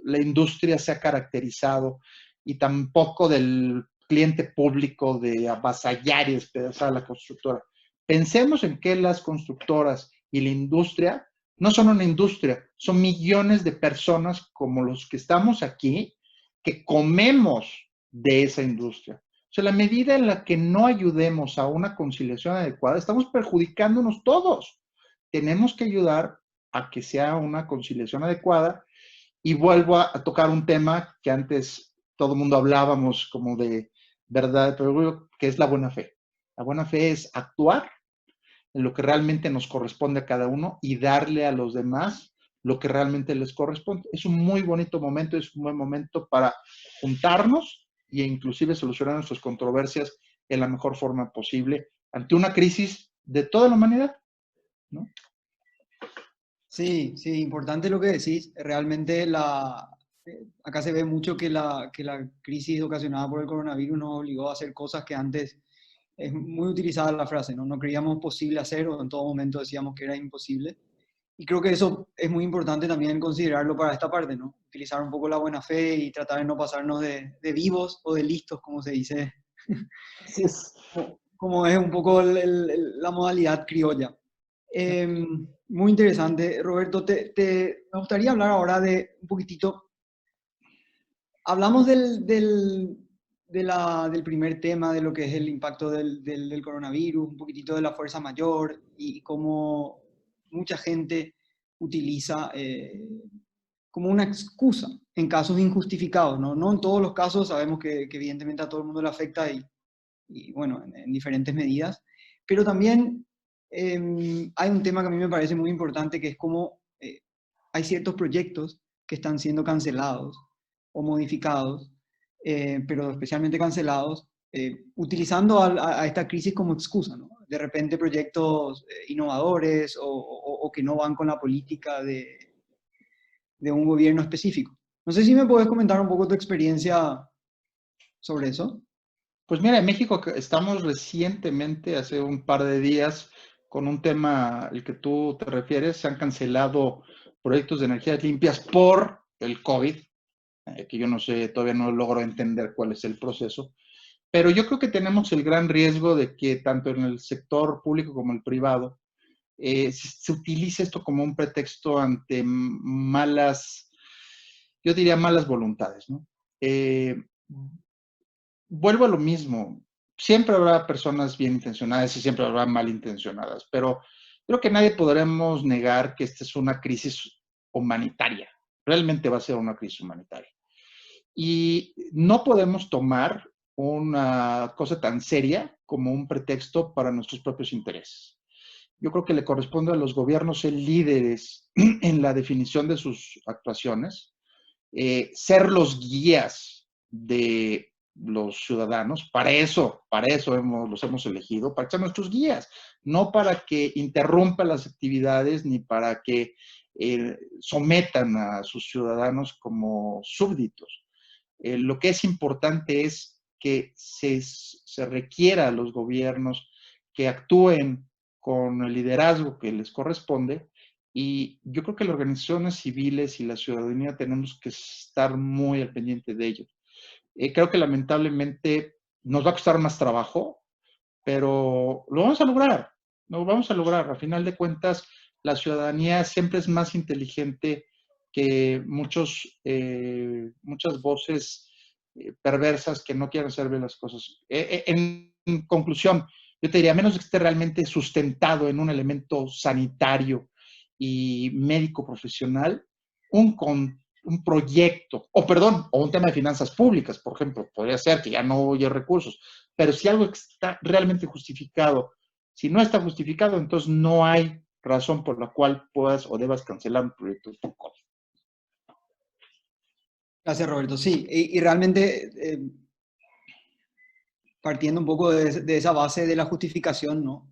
la industria se ha caracterizado y tampoco del cliente público de avasallar y despedazar a la constructora. Pensemos en que las constructoras y la industria no son una industria, son millones de personas como los que estamos aquí que comemos de esa industria. O sea, la medida en la que no ayudemos a una conciliación adecuada, estamos perjudicándonos todos. Tenemos que ayudar a que sea una conciliación adecuada. Y vuelvo a tocar un tema que antes todo el mundo hablábamos como de verdad, pero que es la buena fe. La buena fe es actuar en lo que realmente nos corresponde a cada uno y darle a los demás lo que realmente les corresponde. Es un muy bonito momento, es un buen momento para juntarnos e inclusive solucionar nuestras controversias en la mejor forma posible ante una crisis de toda la humanidad, ¿no? Sí, sí, importante lo que decís. Realmente acá se ve mucho que que la crisis ocasionada por el coronavirus nos obligó a hacer cosas que antes, es muy utilizada la frase, ¿no? No creíamos posible hacer o en todo momento decíamos que era imposible. Y creo que eso es muy importante también considerarlo para esta parte, ¿no? Utilizar un poco la buena fe y tratar de no pasarnos de vivos o de listos, como se dice, Así es. como es un poco la modalidad criolla. Muy interesante. Roberto, me gustaría hablar ahora de un poquitito. Hablamos del primer tema, de lo que es el impacto del coronavirus, un poquitito de la fuerza mayor y cómo mucha gente utiliza como una excusa en casos injustificados, ¿no? No en todos los casos, sabemos que evidentemente a todo el mundo le afecta y bueno, en diferentes medidas, pero también hay un tema que a mí me parece muy importante, que es cómo hay ciertos proyectos que están siendo cancelados o modificados, pero especialmente cancelados, utilizando a esta crisis como excusa, ¿no? De repente proyectos innovadores o que no van con la política de un gobierno específico. No sé si me puedes comentar un poco tu experiencia sobre eso. Pues mira, en México estamos recientemente, hace un par de días, con un tema al que tú te refieres, se han cancelado proyectos de energías limpias por el COVID, que yo no sé, todavía no logro entender cuál es el proceso, pero yo creo que tenemos el gran riesgo de que tanto en el sector público como el privado se utilice esto como un pretexto ante malas, yo diría malas voluntades, ¿no? Vuelvo a lo mismo. Siempre habrá personas bien intencionadas y siempre habrá malintencionadas, pero creo que nadie podremos negar que esta es una crisis humanitaria. Realmente va a ser una crisis humanitaria. Y no podemos tomar una cosa tan seria como un pretexto para nuestros propios intereses. Yo creo que le corresponde a los gobiernos ser líderes en la definición de sus actuaciones, ser los guías de los ciudadanos. Para eso los hemos elegido, para ser nuestros guías, no para que interrumpan las actividades ni para que sometan a sus ciudadanos como súbditos. Lo que es importante es que se requiera a los gobiernos que actúen con el liderazgo que les corresponde, y yo creo que las organizaciones civiles y la ciudadanía tenemos que estar muy al pendiente de ello. Creo que lamentablemente nos va a costar más trabajo, pero lo vamos a lograr, lo vamos a lograr. A final de cuentas, la ciudadanía siempre es más inteligente que muchas voces perversas que no quieren hacer bien las cosas. En conclusión, yo te diría, a menos que esté realmente sustentado en un elemento sanitario y médico profesional, un proyecto, o un tema de finanzas públicas, por ejemplo, podría ser que ya no haya recursos, pero si algo está realmente justificado, si no está justificado, entonces no hay razón por la cual puedas o debas cancelar un proyecto por COVID. Gracias, Roberto. Sí, y realmente partiendo un poco de esa base de la justificación, ¿no?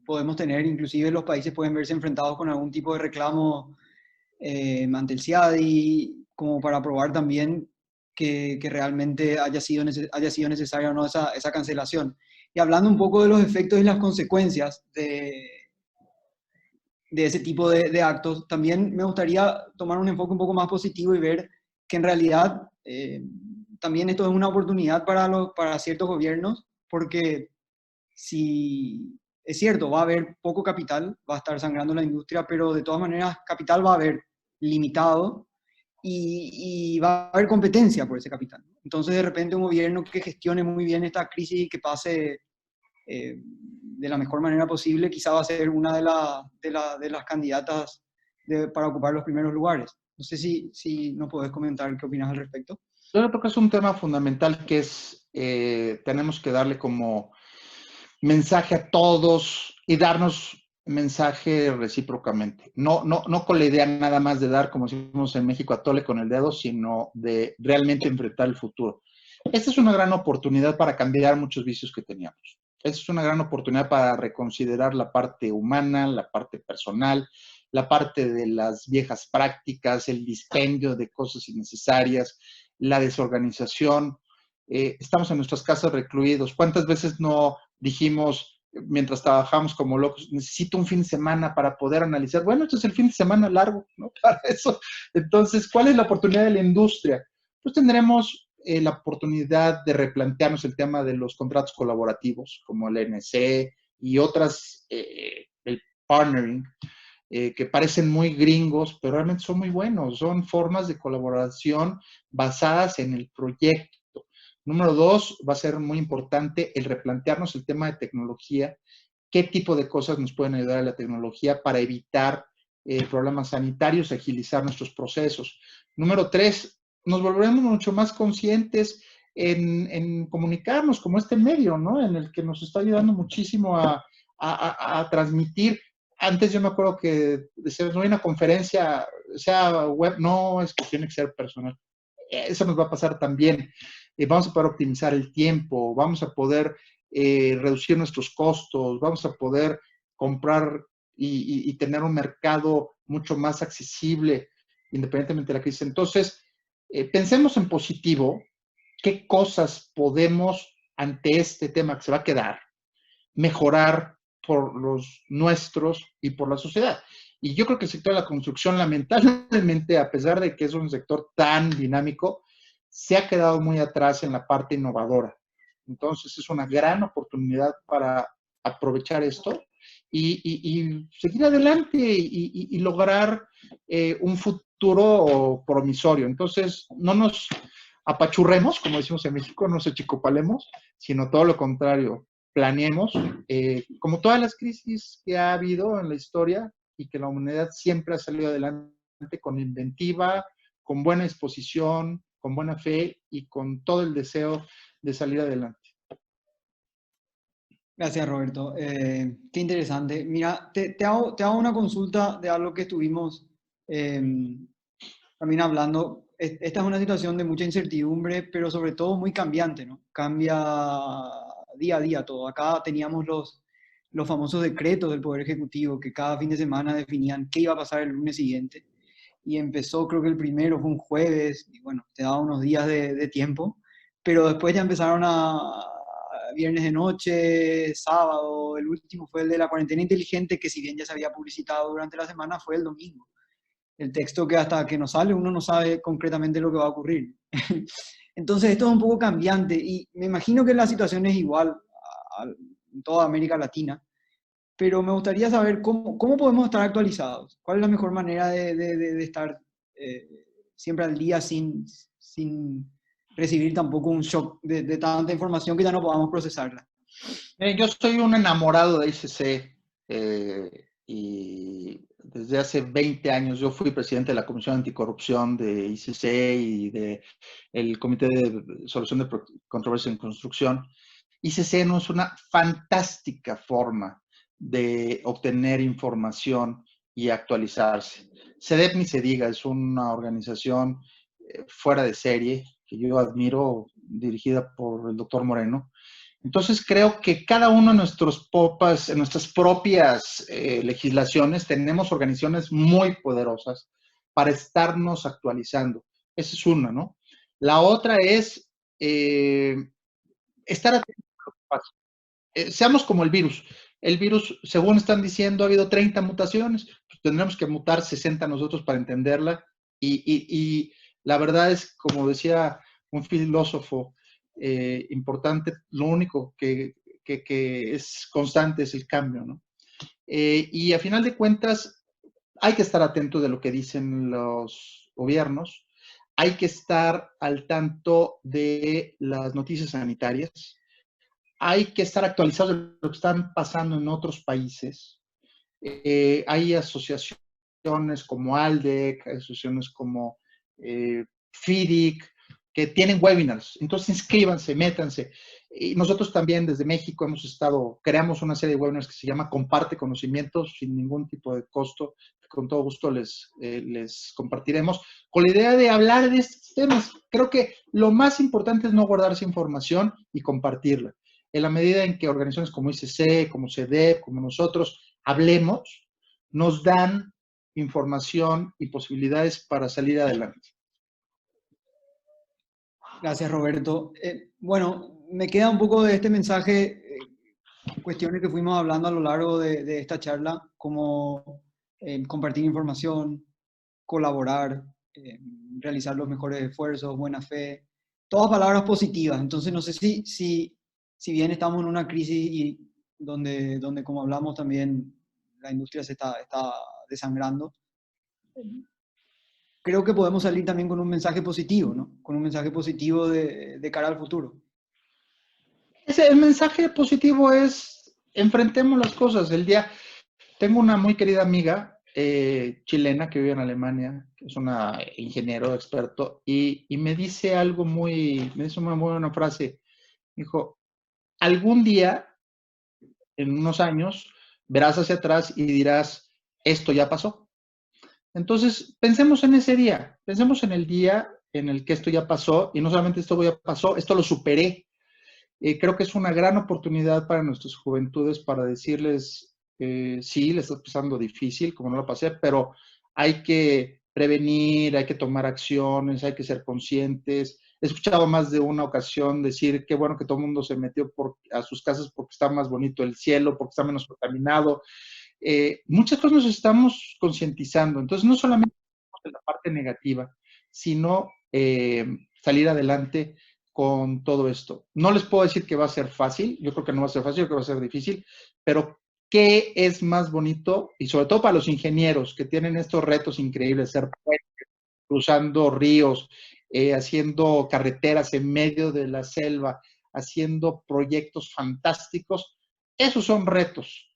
Podemos tener, inclusive los países pueden verse enfrentados con algún tipo de reclamo ante el CIADI, como para probar también que realmente haya sido necesaria o no esa cancelación. Y hablando un poco de los efectos y las consecuencias de ese tipo de actos, también me gustaría tomar un enfoque un poco más positivo y ver que en realidad también esto es una oportunidad para ciertos gobiernos, porque si es cierto, va a haber poco capital, va a estar sangrando la industria, pero de todas maneras capital va a haber limitado y va a haber competencia por ese capital. Entonces, de repente, un gobierno que gestione muy bien esta crisis y que pase de la mejor manera posible, quizá va a ser una de las candidatas para ocupar los primeros lugares. No sé si nos podés comentar qué opinas al respecto. Yo creo que es un tema fundamental que es, tenemos que darle como mensaje a todos y darnos mensaje recíprocamente. No con la idea nada más de dar, como decimos en México, a tole con el dedo, sino de realmente enfrentar el futuro. Esta es una gran oportunidad para cambiar muchos vicios que teníamos. Esta es una gran oportunidad para reconsiderar la parte humana, la parte personal, la parte de las viejas prácticas, el dispendio de cosas innecesarias, la desorganización. Estamos en nuestras casas recluidos. ¿Cuántas veces no dijimos, mientras trabajamos como locos, necesito un fin de semana para poder analizar? Bueno, este es el fin de semana largo, ¿no? Para eso. Entonces, ¿cuál es la oportunidad de la industria? Pues tendremos la oportunidad de replantearnos el tema de los contratos colaborativos, como el NC y otras, el partnering, que parecen muy gringos, pero realmente son muy buenos. Son formas de colaboración basadas en el proyecto. Número 2, va a ser muy importante el replantearnos el tema de tecnología. ¿Qué tipo de cosas nos pueden ayudar a la tecnología para evitar problemas sanitarios, agilizar nuestros procesos? Número 3, nos volveremos mucho más conscientes en comunicarnos como este medio, ¿no? En el que nos está ayudando muchísimo a transmitir. Antes yo me acuerdo que decíamos, no hay una conferencia, sea web, no, es que tiene que ser personal. Eso nos va a pasar también. Vamos a poder optimizar el tiempo, vamos a poder reducir nuestros costos, vamos a poder comprar y tener un mercado mucho más accesible independientemente de la crisis. Entonces, pensemos en positivo, qué cosas podemos ante este tema que se va a quedar, mejorar por los nuestros y por la sociedad. Y yo creo que el sector de la construcción, lamentablemente, a pesar de que es un sector tan dinámico, se ha quedado muy atrás en la parte innovadora. Entonces, es una gran oportunidad para aprovechar esto y seguir adelante y lograr un futuro promisorio. Entonces, no nos apachurremos, como decimos en México, no nos achicopalemos, sino todo lo contrario, planeemos, como todas las crisis que ha habido en la historia y que la humanidad siempre ha salido adelante con inventiva, con buena disposición, con buena fe y con todo el deseo de salir adelante. Gracias, Roberto. Qué interesante. Mira, te hago una consulta de algo que estuvimos también hablando. Esta es una situación de mucha incertidumbre, pero sobre todo muy cambiante, ¿no? Cambia día a día todo. Acá teníamos los famosos decretos del Poder Ejecutivo que cada fin de semana definían qué iba a pasar el lunes siguiente. Y empezó, creo que el primero fue un jueves, y bueno, te daba unos días de tiempo, pero después ya empezaron a viernes de noche, sábado, el último fue el de la cuarentena inteligente, que si bien ya se había publicitado durante la semana, fue el domingo. El texto que hasta que no sale uno no sabe concretamente lo que va a ocurrir. Entonces esto es un poco cambiante y me imagino que la situación es igual en toda América Latina, pero me gustaría saber cómo podemos estar actualizados. ¿Cuál es la mejor manera de estar siempre al día sin recibir tampoco un shock de tanta información que ya no podamos procesarla? Yo soy un enamorado de ICC y desde hace 20 años yo fui presidente de la Comisión Anticorrupción de ICC y del Comité de Solución de Controversias en Construcción. ICC no es una fantástica forma de obtener información y actualizarse. CEDEP ni se diga, es una organización fuera de serie que yo admiro, dirigida por el doctor Moreno. Entonces creo que cada uno de en nuestras propias legislaciones tenemos organizaciones muy poderosas para estarnos actualizando. Esa es una, ¿no? La otra es estar atentos a lo que pasa. Seamos como el virus. El virus, según están diciendo, ha habido 30 mutaciones, pues tendremos que mutar 60 nosotros para entenderla. Y la verdad es, como decía un filósofo importante, lo único que que es constante, es el cambio, ¿no? Y a final de cuentas, hay que estar atento de lo que dicen los gobiernos, hay que estar al tanto de las noticias sanitarias, hay que estar actualizados de lo que están pasando en otros países. Hay asociaciones como ALDEC, asociaciones como FIDIC, que tienen webinars. Entonces, inscríbanse, métanse. Y nosotros también desde México creamos una serie de webinars que se llama Comparte Conocimientos, sin ningún tipo de costo. Con todo gusto les compartiremos, con la idea de hablar de estos temas. Creo que lo más importante es no guardarse información y compartirla. En la medida en que organizaciones como ICC, como CEDEP, como nosotros, hablemos, nos dan información y posibilidades para salir adelante. Gracias, Roberto. Bueno, me queda un poco de este mensaje, cuestiones que fuimos hablando a lo largo de esta charla, como compartir información, colaborar, realizar los mejores esfuerzos, buena fe, todas palabras positivas. Entonces, no sé si bien estamos en una crisis y donde como hablamos también, la industria se está desangrando, creo que podemos salir también con un mensaje positivo, ¿no? Con un mensaje positivo de cara al futuro. El mensaje positivo es, enfrentemos las cosas. Tengo una muy querida amiga chilena que vive en Alemania, que es una ingeniero experto, y me dice me dice una muy buena frase. Dijo, algún día, en unos años, verás hacia atrás y dirás, esto ya pasó. Entonces, pensemos en ese día, pensemos en el día en el que esto ya pasó, y no solamente esto ya pasó, esto lo superé. Creo que es una gran oportunidad para nuestras juventudes para decirles, sí, le estás pasando difícil, como no lo pasé, pero hay que prevenir, hay que tomar acciones, hay que ser conscientes. He escuchado más de una ocasión decir qué bueno que todo el mundo se metió a sus casas porque está más bonito el cielo, porque está menos contaminado. Muchas cosas nos estamos concientizando, entonces no solamente de la parte negativa, sino salir adelante con todo esto. No les puedo decir que va a ser fácil, yo creo que no va a ser fácil, yo creo que va a ser difícil, pero ¿qué es más bonito? Y sobre todo para los ingenieros que tienen estos retos increíbles, ser puentes, cruzando ríos, haciendo carreteras en medio de la selva, haciendo proyectos fantásticos, esos son retos.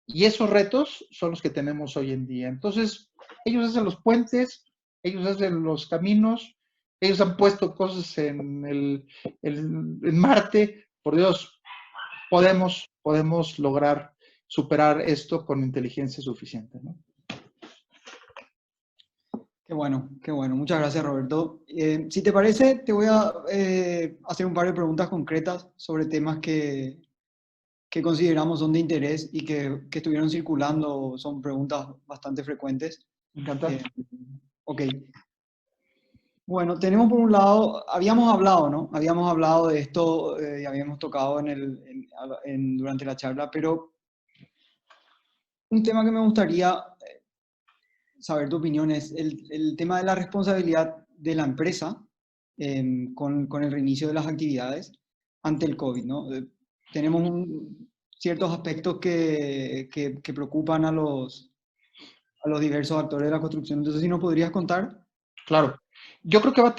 Y esos retos son los que tenemos hoy en día. Entonces, ellos hacen los puentes, ellos hacen los caminos, ellos han puesto cosas en Marte. Por Dios, podemos lograr superar esto con inteligencia suficiente, ¿no? Qué bueno, qué bueno. Muchas gracias, Roberto. Si te parece, te voy a hacer un par de preguntas concretas sobre temas que consideramos son de interés y que estuvieron circulando, son preguntas bastante frecuentes. Me encanta. Ok. Bueno, tenemos por un lado, habíamos hablado, ¿no? Habíamos hablado de esto y habíamos tocado durante la charla, pero un tema que me gustaría saber tu opinión es el tema de la responsabilidad de la empresa con el reinicio de las actividades ante el COVID, ¿no? Tenemos ciertos aspectos que preocupan a los diversos actores de la construcción. Entonces, ¿sí nos podrías contar? Claro. Yo creo que va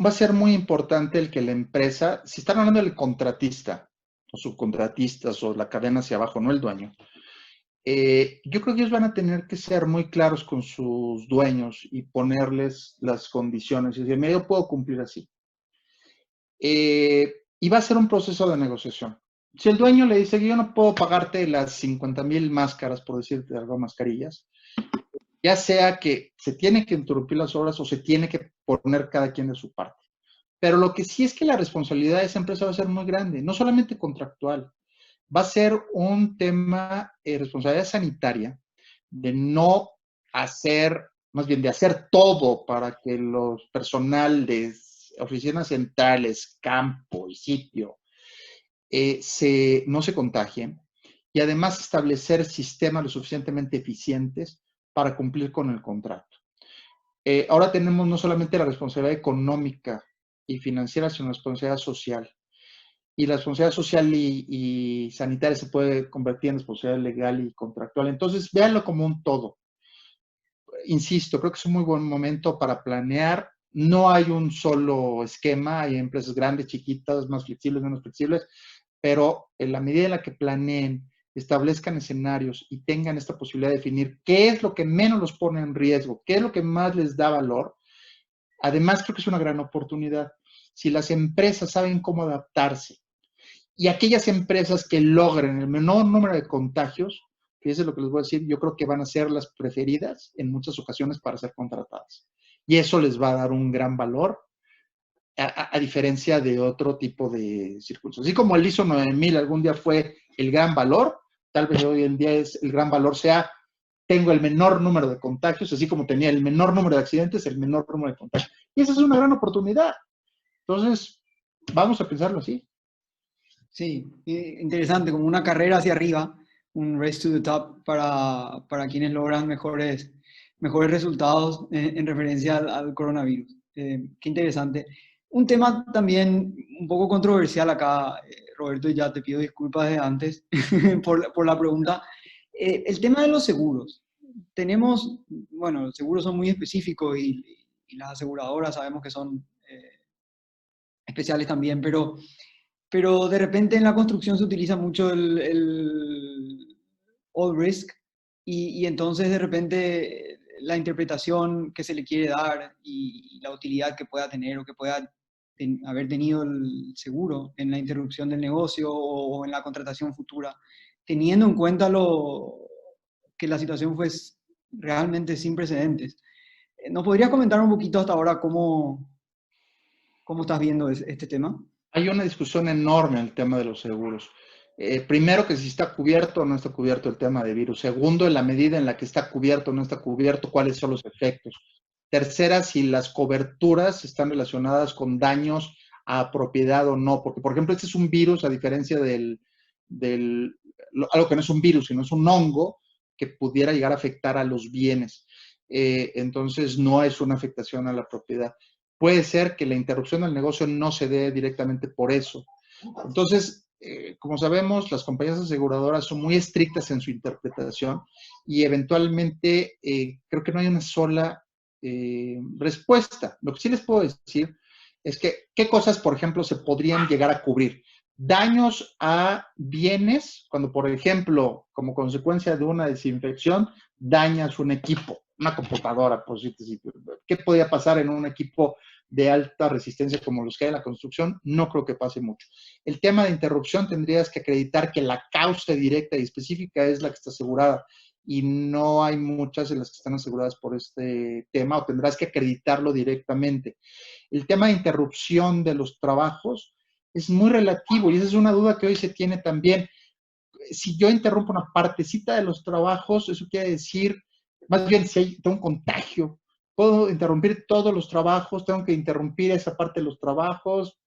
a ser muy importante el que la empresa, si están hablando del contratista o subcontratistas o la cadena hacia abajo, no el dueño, yo creo que ellos van a tener que ser muy claros con sus dueños y ponerles las condiciones. Y decir, mira, yo puedo cumplir así. Y va a ser un proceso de negociación. Si el dueño le dice que yo no puedo pagarte las 50,000 máscaras, por decirte algo, mascarillas, ya sea que se tiene que interrumpir las obras o se tiene que poner cada quien de su parte. Pero lo que sí es que la responsabilidad de esa empresa va a ser muy grande, no solamente contractual, va a ser un tema de responsabilidad sanitaria, de no hacer, más bien de hacer todo para que los personal de oficinas centrales, campo y sitio no se contagien, y además establecer sistemas lo suficientemente eficientes para cumplir con el contrato. Ahora tenemos no solamente la responsabilidad económica y financiera, sino la responsabilidad social. y la responsabilidad social y sanitaria se puede convertir en responsabilidad legal y contractual. Entonces, véanlo como un todo. Insisto, creo que es un muy buen momento para planear. No hay un solo esquema, hay empresas grandes, chiquitas, más flexibles, menos flexibles, pero en la medida en la que planeen, establezcan escenarios y tengan esta posibilidad de definir qué es lo que menos los pone en riesgo, qué es lo que más les da valor, además creo que es una gran oportunidad. Si las empresas saben cómo adaptarse y aquellas empresas que logren el menor número de contagios, fíjense lo que les voy a decir, yo creo que van a ser las preferidas en muchas ocasiones para ser contratadas. Y eso les va a dar un gran valor, a diferencia de otro tipo de circunstancias. Así como el ISO 9000 algún día fue el gran valor, tal vez hoy en día es el gran valor sea, tengo el menor número de contagios, así como tenía el menor número de accidentes, el menor número de contagios. Y esa es una gran oportunidad. Entonces, vamos a pensarlo así. Sí, interesante, como una carrera hacia arriba, un race to the top para quienes logran mejores resultados en referencia al coronavirus. Qué interesante. Un tema también un poco controversial acá, Roberto, y ya te pido disculpas de antes por la pregunta. El tema de los seguros. Tenemos, bueno, los seguros son muy específicos y las aseguradoras sabemos que son especiales también, pero de repente en la construcción se utiliza mucho el all risk y entonces de repente la interpretación que se le quiere dar y la utilidad que pueda tener o que pueda haber tenido el seguro en la interrupción del negocio o en la contratación futura, teniendo en cuenta que la situación fue realmente sin precedentes. ¿Nos podrías comentar un poquito hasta ahora cómo estás viendo este tema? Hay una discusión enorme en el tema de los seguros. Primero, que si está cubierto o no está cubierto el tema de virus. Segundo, en la medida en la que está cubierto o no está cubierto, cuáles son los efectos. Tercera, si las coberturas están relacionadas con daños a propiedad o no. Porque, por ejemplo, este es un virus, a diferencia algo que no es un virus, sino es un hongo que pudiera llegar a afectar a los bienes. Entonces, no es una afectación a la propiedad. Puede ser que la interrupción del negocio no se dé directamente por eso. Entonces, como sabemos, las compañías aseguradoras son muy estrictas en su interpretación y eventualmente creo que no hay una sola respuesta. Lo que sí les puedo decir es que qué cosas, por ejemplo, se podrían llegar a cubrir. Daños a bienes, cuando, por ejemplo, como consecuencia de una desinfección, dañas un equipo, una computadora, por decirte. ¿Qué podría pasar en un equipo de alta resistencia como los que hay en la construcción? No creo que pase mucho. El tema de interrupción tendrías que acreditar que la causa directa y específica es la que está asegurada y no hay muchas de las que están aseguradas por este tema o tendrás que acreditarlo directamente. El tema de interrupción de los trabajos es muy relativo y esa es una duda que hoy se tiene también. Si yo interrumpo una partecita de los trabajos, eso quiere decir, más bien si hay un contagio, puedo interrumpir todos los trabajos, tengo que interrumpir esa parte de los trabajos.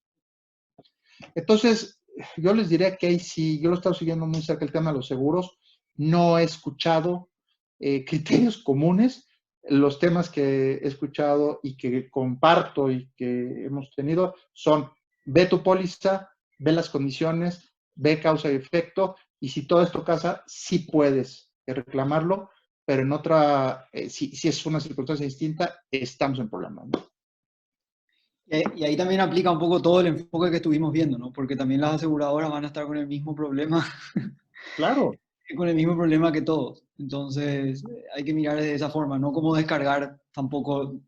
Entonces, yo les diría que ahí sí, yo lo he estado siguiendo muy cerca el tema de los seguros, no he escuchado criterios comunes. Los temas que he escuchado y que comparto y que hemos tenido son: ve tu póliza, ve las condiciones, ve causa y efecto, y si todo esto casa, sí puedes reclamarlo, pero en otra, si es una circunstancia distinta, estamos en problemas, ¿no? Y ahí también aplica un poco todo el enfoque que estuvimos viendo, ¿no? Porque también las aseguradoras van a estar con el mismo problema, Claro. con el mismo problema que todos. Entonces, hay que mirar de esa forma, no como descargar tampoco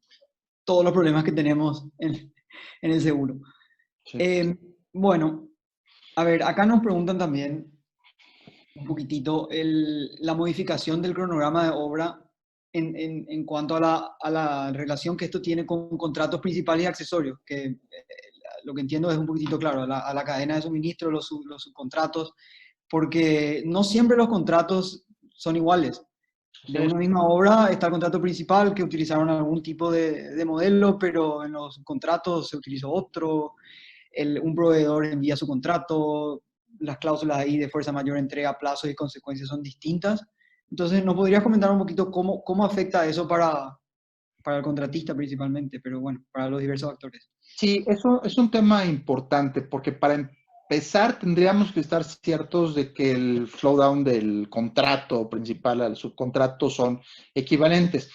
todos los problemas que tenemos en el seguro. Sí. Bueno, a ver, acá nos preguntan también un poquitito la modificación del cronograma de obra en cuanto a la relación que esto tiene con contratos principales y accesorios, que lo que entiendo es un poquitito claro, a la cadena de suministro, los subcontratos, porque no siempre los contratos son iguales. De una misma obra está el contrato principal, que utilizaron algún tipo de modelo, pero en los contratos se utilizó otro, un proveedor envía su contrato, las cláusulas ahí de fuerza mayor, entrega, plazos y consecuencias son distintas. Entonces, ¿nos podrías comentar un poquito cómo afecta eso para el contratista principalmente, pero bueno, para los diversos actores? Sí, eso es un tema importante porque para empezar, tendríamos que estar ciertos de que el flow down del contrato principal al subcontrato son equivalentes.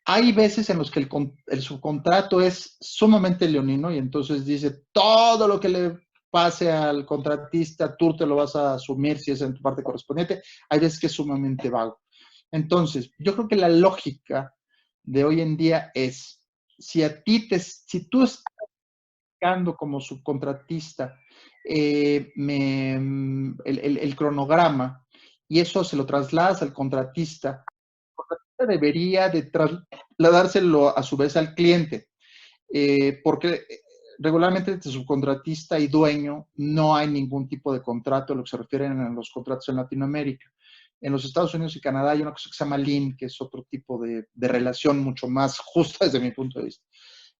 Hay veces en los que el subcontrato es sumamente leonino y entonces dice todo lo que le pase al contratista, tú te lo vas a asumir si es en tu parte correspondiente. Hay veces que es sumamente vago. Entonces, yo creo que la lógica de hoy en día es, si tú estás buscando como subcontratista el cronograma y eso se lo trasladas al contratista, debería de trasladárselo a su vez al cliente, porque regularmente entre subcontratista y dueño no hay ningún tipo de contrato, a lo que se refieren a los contratos en Latinoamérica. En los Estados Unidos y Canadá hay una cosa que se llama LIN, que es otro tipo de relación mucho más justa desde mi punto de vista.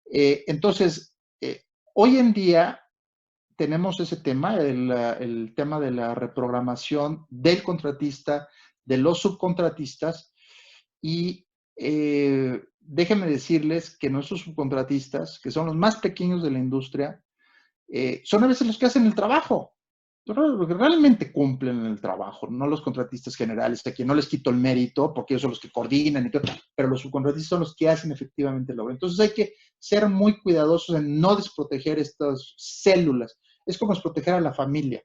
Entonces, hoy en día tenemos ese tema, el tema de la reprogramación del contratista, de los subcontratistas, y déjenme decirles que nuestros subcontratistas, que son los más pequeños de la industria, son a veces los que hacen el trabajo, los que realmente cumplen el trabajo, no los contratistas generales, a quien no les quito el mérito, porque ellos son los que coordinan y todo, pero los subcontratistas son los que hacen efectivamente el obra. Entonces hay que ser muy cuidadosos en no desproteger estas células. Es como desproteger a la familia.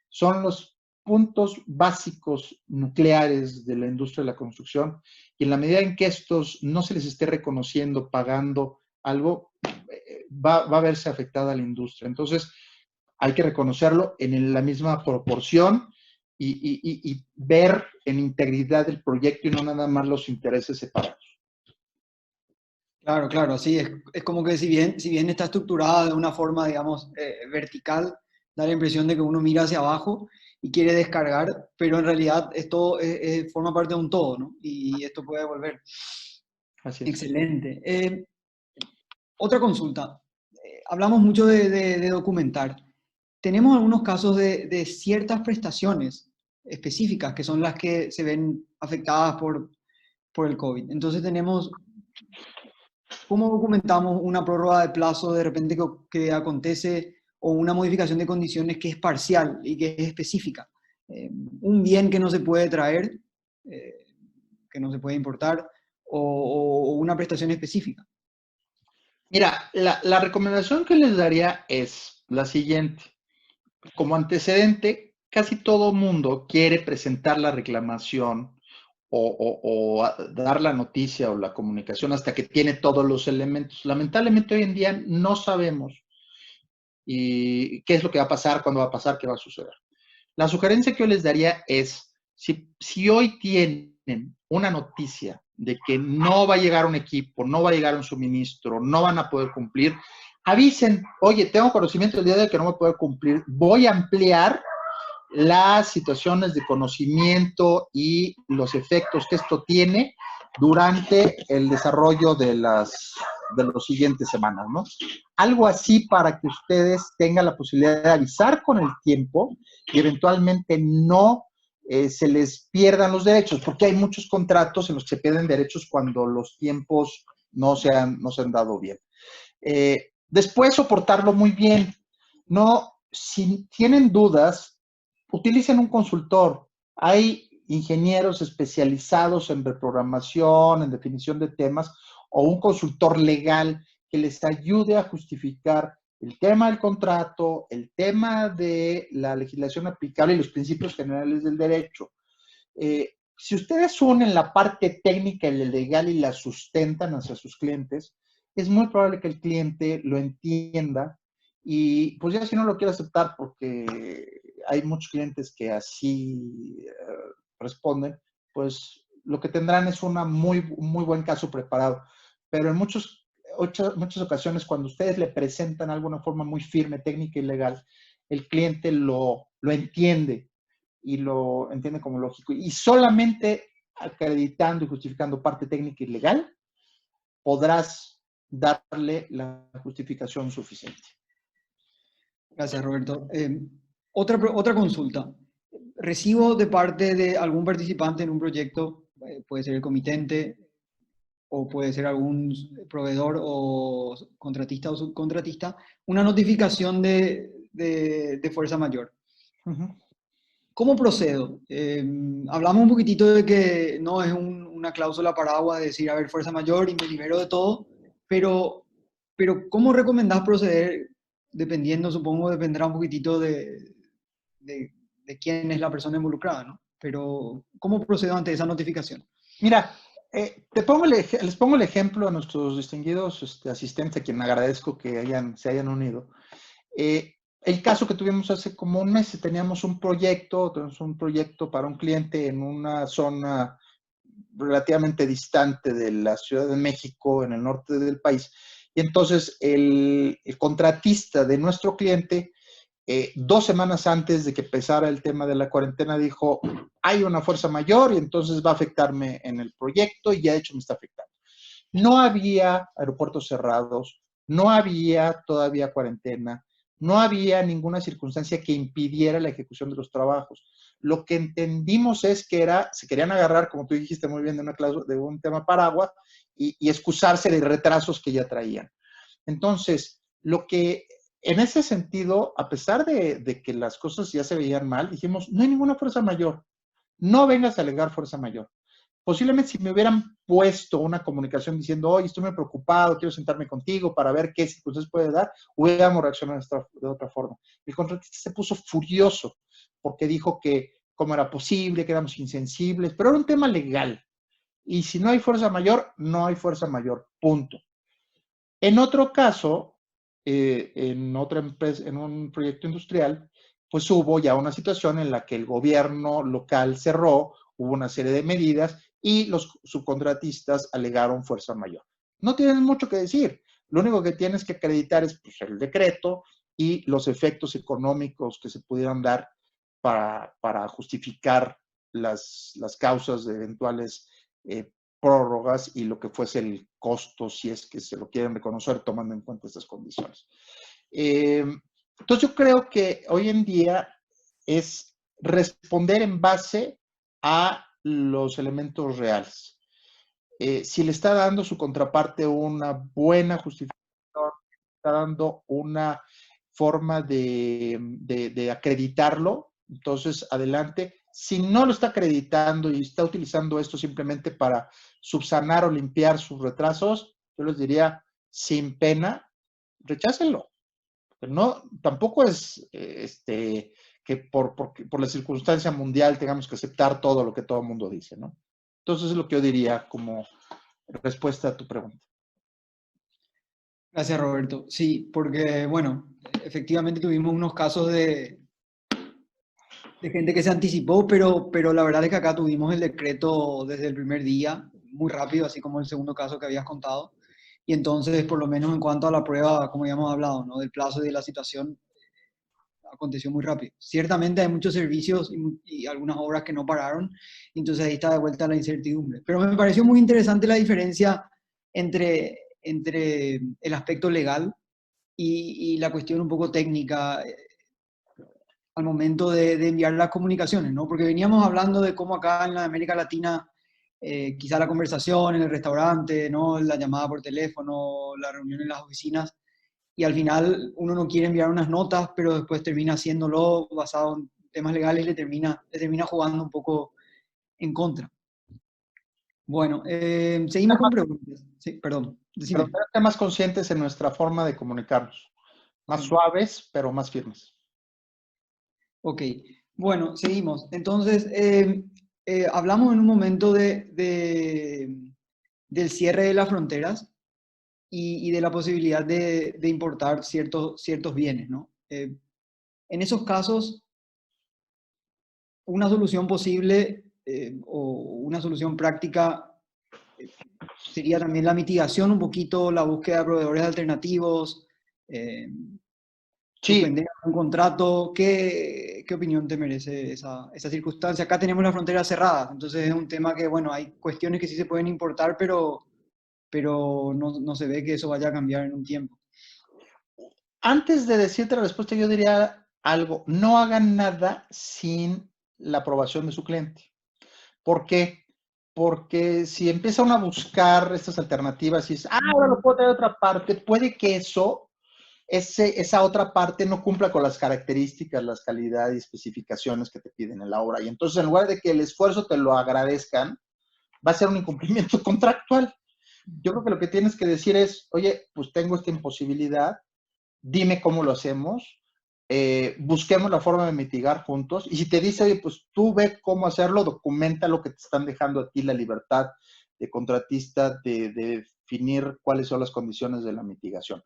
Son los puntos básicos nucleares de la industria de la construcción y en la medida en que estos no se les esté reconociendo, pagando algo, va a verse afectada la industria. Entonces, hay que reconocerlo en la misma proporción y ver en integridad el proyecto y no nada más los intereses separados. Claro, claro, sí, es como que si bien está estructurada de una forma, digamos, vertical, da la impresión de que uno mira hacia abajo y quiere descargar, pero en realidad esto forma parte de un todo, ¿no? Y esto puede volver. Así es. Excelente. Otra consulta. Hablamos mucho de documentar. Tenemos algunos casos de ciertas prestaciones específicas que son las que se ven afectadas por el COVID. Entonces tenemos... ¿Cómo documentamos una prórroga de plazo de repente que acontece o una modificación de condiciones que es parcial y que es específica? Un bien que no se puede traer, que no se puede importar, o una prestación específica. Mira, la recomendación que les daría es la siguiente. Como antecedente, casi todo mundo quiere presentar la reclamación o dar la noticia o la comunicación hasta que tiene todos los elementos. Lamentablemente hoy en día no sabemos qué es lo que va a pasar, cuándo va a pasar, qué va a suceder. La sugerencia que yo les daría es, si hoy tienen una noticia de que no va a llegar un equipo, no va a llegar un suministro, no van a poder cumplir, avisen, oye, tengo conocimiento el día de hoy que no voy a poder cumplir, voy a ampliar las situaciones de conocimiento y los efectos que esto tiene durante el desarrollo de las siguientes semanas, ¿no? Algo así para que ustedes tengan la posibilidad de avisar con el tiempo y eventualmente no se les pierdan los derechos, porque hay muchos contratos en los que se pierden derechos cuando los tiempos no se han dado bien. Después, soportarlo muy bien. No, si tienen dudas, utilicen un consultor. Hay ingenieros especializados en reprogramación, en definición de temas, o un consultor legal que les ayude a justificar el tema del contrato, el tema de la legislación aplicable y los principios generales del derecho. Si ustedes unen la parte técnica y legal y la sustentan hacia sus clientes, es muy probable que el cliente lo entienda y pues ya si no lo quiere aceptar porque hay muchos clientes que así responden, pues lo que tendrán es un muy buen caso preparado. Pero en muchas ocasiones, cuando ustedes le presentan algo de una forma muy firme, técnica y legal, el cliente lo entiende y lo entiende como lógico. Y solamente acreditando y justificando parte técnica y legal, podrás darle la justificación suficiente. Gracias, Roberto. Otra consulta. Recibo de parte de algún participante en un proyecto, puede ser el comitente o puede ser algún proveedor o contratista o subcontratista, una notificación de de fuerza mayor. Ujú. ¿Cómo procedo? Hablamos un poquitito de que no es una cláusula paraguas de decir, a ver, fuerza mayor y me libero de todo, pero ¿cómo recomendás proceder? Dependiendo, supongo, dependerá un poquitito de, de quién es la persona involucrada, ¿no? Pero ¿cómo procedo ante esa notificación? Mira, les pongo el ejemplo a nuestros distinguidos asistentes, a quien agradezco que se hayan unido. El caso que tuvimos hace como un mes, tenemos un proyecto para un cliente en una zona relativamente distante de la Ciudad de México, en el norte del país. Y entonces el contratista de nuestro cliente, 2 semanas antes de que empezara el tema de la cuarentena, dijo, hay una fuerza mayor y entonces va a afectarme en el proyecto, y ya de hecho me está afectando. No había aeropuertos cerrados, no había todavía cuarentena, no había ninguna circunstancia que impidiera la ejecución de los trabajos. Lo que entendimos es que se querían agarrar, como tú dijiste muy bien, de un tema paraguas y excusarse de retrasos que ya traían. Entonces, en ese sentido, a pesar de que las cosas ya se veían mal, dijimos, no hay ninguna fuerza mayor, no vengas a alegar fuerza mayor. Posiblemente si me hubieran puesto una comunicación diciendo, oye, estoy muy preocupado, quiero sentarme contigo para ver qué circunstancias puede dar, hubiéramos reaccionado de otra forma. El contratista se puso furioso porque dijo que cómo era posible, que éramos insensibles, pero era un tema legal. Y si no hay fuerza mayor, no hay fuerza mayor, punto. En otro caso, en otra empresa, en un proyecto industrial, pues hubo ya una situación en la que el gobierno local cerró, hubo una serie de medidas y los subcontratistas alegaron fuerza mayor. No tienen mucho que decir. Lo único que tienes que acreditar es pues, el decreto y los efectos económicos que se pudieran dar para justificar las causas de eventuales prórrogas y lo que fuese el costo, si es que se lo quieren reconocer, tomando en cuenta estas condiciones. Entonces yo creo que hoy en día es responder en base a los elementos reales. Si le está dando su contraparte una buena justificación, está dando una forma de acreditarlo, entonces adelante. Si no lo está acreditando y está utilizando esto simplemente para subsanar o limpiar sus retrasos, yo les diría, sin pena, rechácenlo. No, tampoco es que por la circunstancia mundial tengamos que aceptar todo lo que todo el mundo dice, ¿no? Entonces es lo que yo diría como respuesta a tu pregunta. Gracias, Roberto. Sí, porque, bueno, efectivamente tuvimos unos casos de gente que se anticipó, pero la verdad es que acá tuvimos el decreto desde el primer día, muy rápido, así como el segundo caso que habías contado. Y entonces, por lo menos en cuanto a la prueba, como ya hemos hablado, ¿no? Del plazo y de la situación, aconteció muy rápido. Ciertamente hay muchos servicios y algunas obras que no pararon, entonces ahí está de vuelta la incertidumbre. Pero me pareció muy interesante la diferencia entre el aspecto legal y la cuestión un poco técnica al momento de enviar las comunicaciones, ¿no? Porque veníamos hablando de cómo acá en la América Latina, quizá la conversación en el restaurante, ¿no? La llamada por teléfono, la reunión en las oficinas, y al final uno no quiere enviar unas notas, pero después termina haciéndolo basado en temas legales y le termina jugando un poco en contra. Bueno, seguimos con preguntas. Sí, perdón, decime. Pero ser más conscientes en nuestra forma de comunicarnos. Más Sí. suaves, pero más firmes. Ok, bueno, seguimos. Entonces, hablamos en un momento del cierre de las fronteras y de la posibilidad de importar ciertos bienes, ¿no? En esos casos, una solución posible o una solución práctica sería también la mitigación un poquito, la búsqueda de proveedores alternativos, Sí, suspender un contrato. ¿Qué opinión te merece esa circunstancia? Acá tenemos las fronteras cerradas, entonces es un tema que, bueno, hay cuestiones que sí se pueden importar, pero no se ve que eso vaya a cambiar en un tiempo. antes de decirte la respuesta, yo diría algo. No hagan nada sin la aprobación de su cliente. ¿Por qué? Porque si empieza uno a buscar estas alternativas y dice, ahora lo puedo traer de otra parte, puede que eso esa otra parte no cumpla con las características, las calidades y especificaciones que te piden en la obra. Y entonces, en lugar de que el esfuerzo te lo agradezcan, va a ser un incumplimiento contractual. Yo creo que lo que tienes que decir es, oye, pues tengo esta imposibilidad, dime cómo lo hacemos, busquemos la forma de mitigar juntos, y si te dice, oye, pues tú ve cómo hacerlo, documenta lo que te están dejando a ti la libertad de contratista de definir cuáles son las condiciones de la mitigación.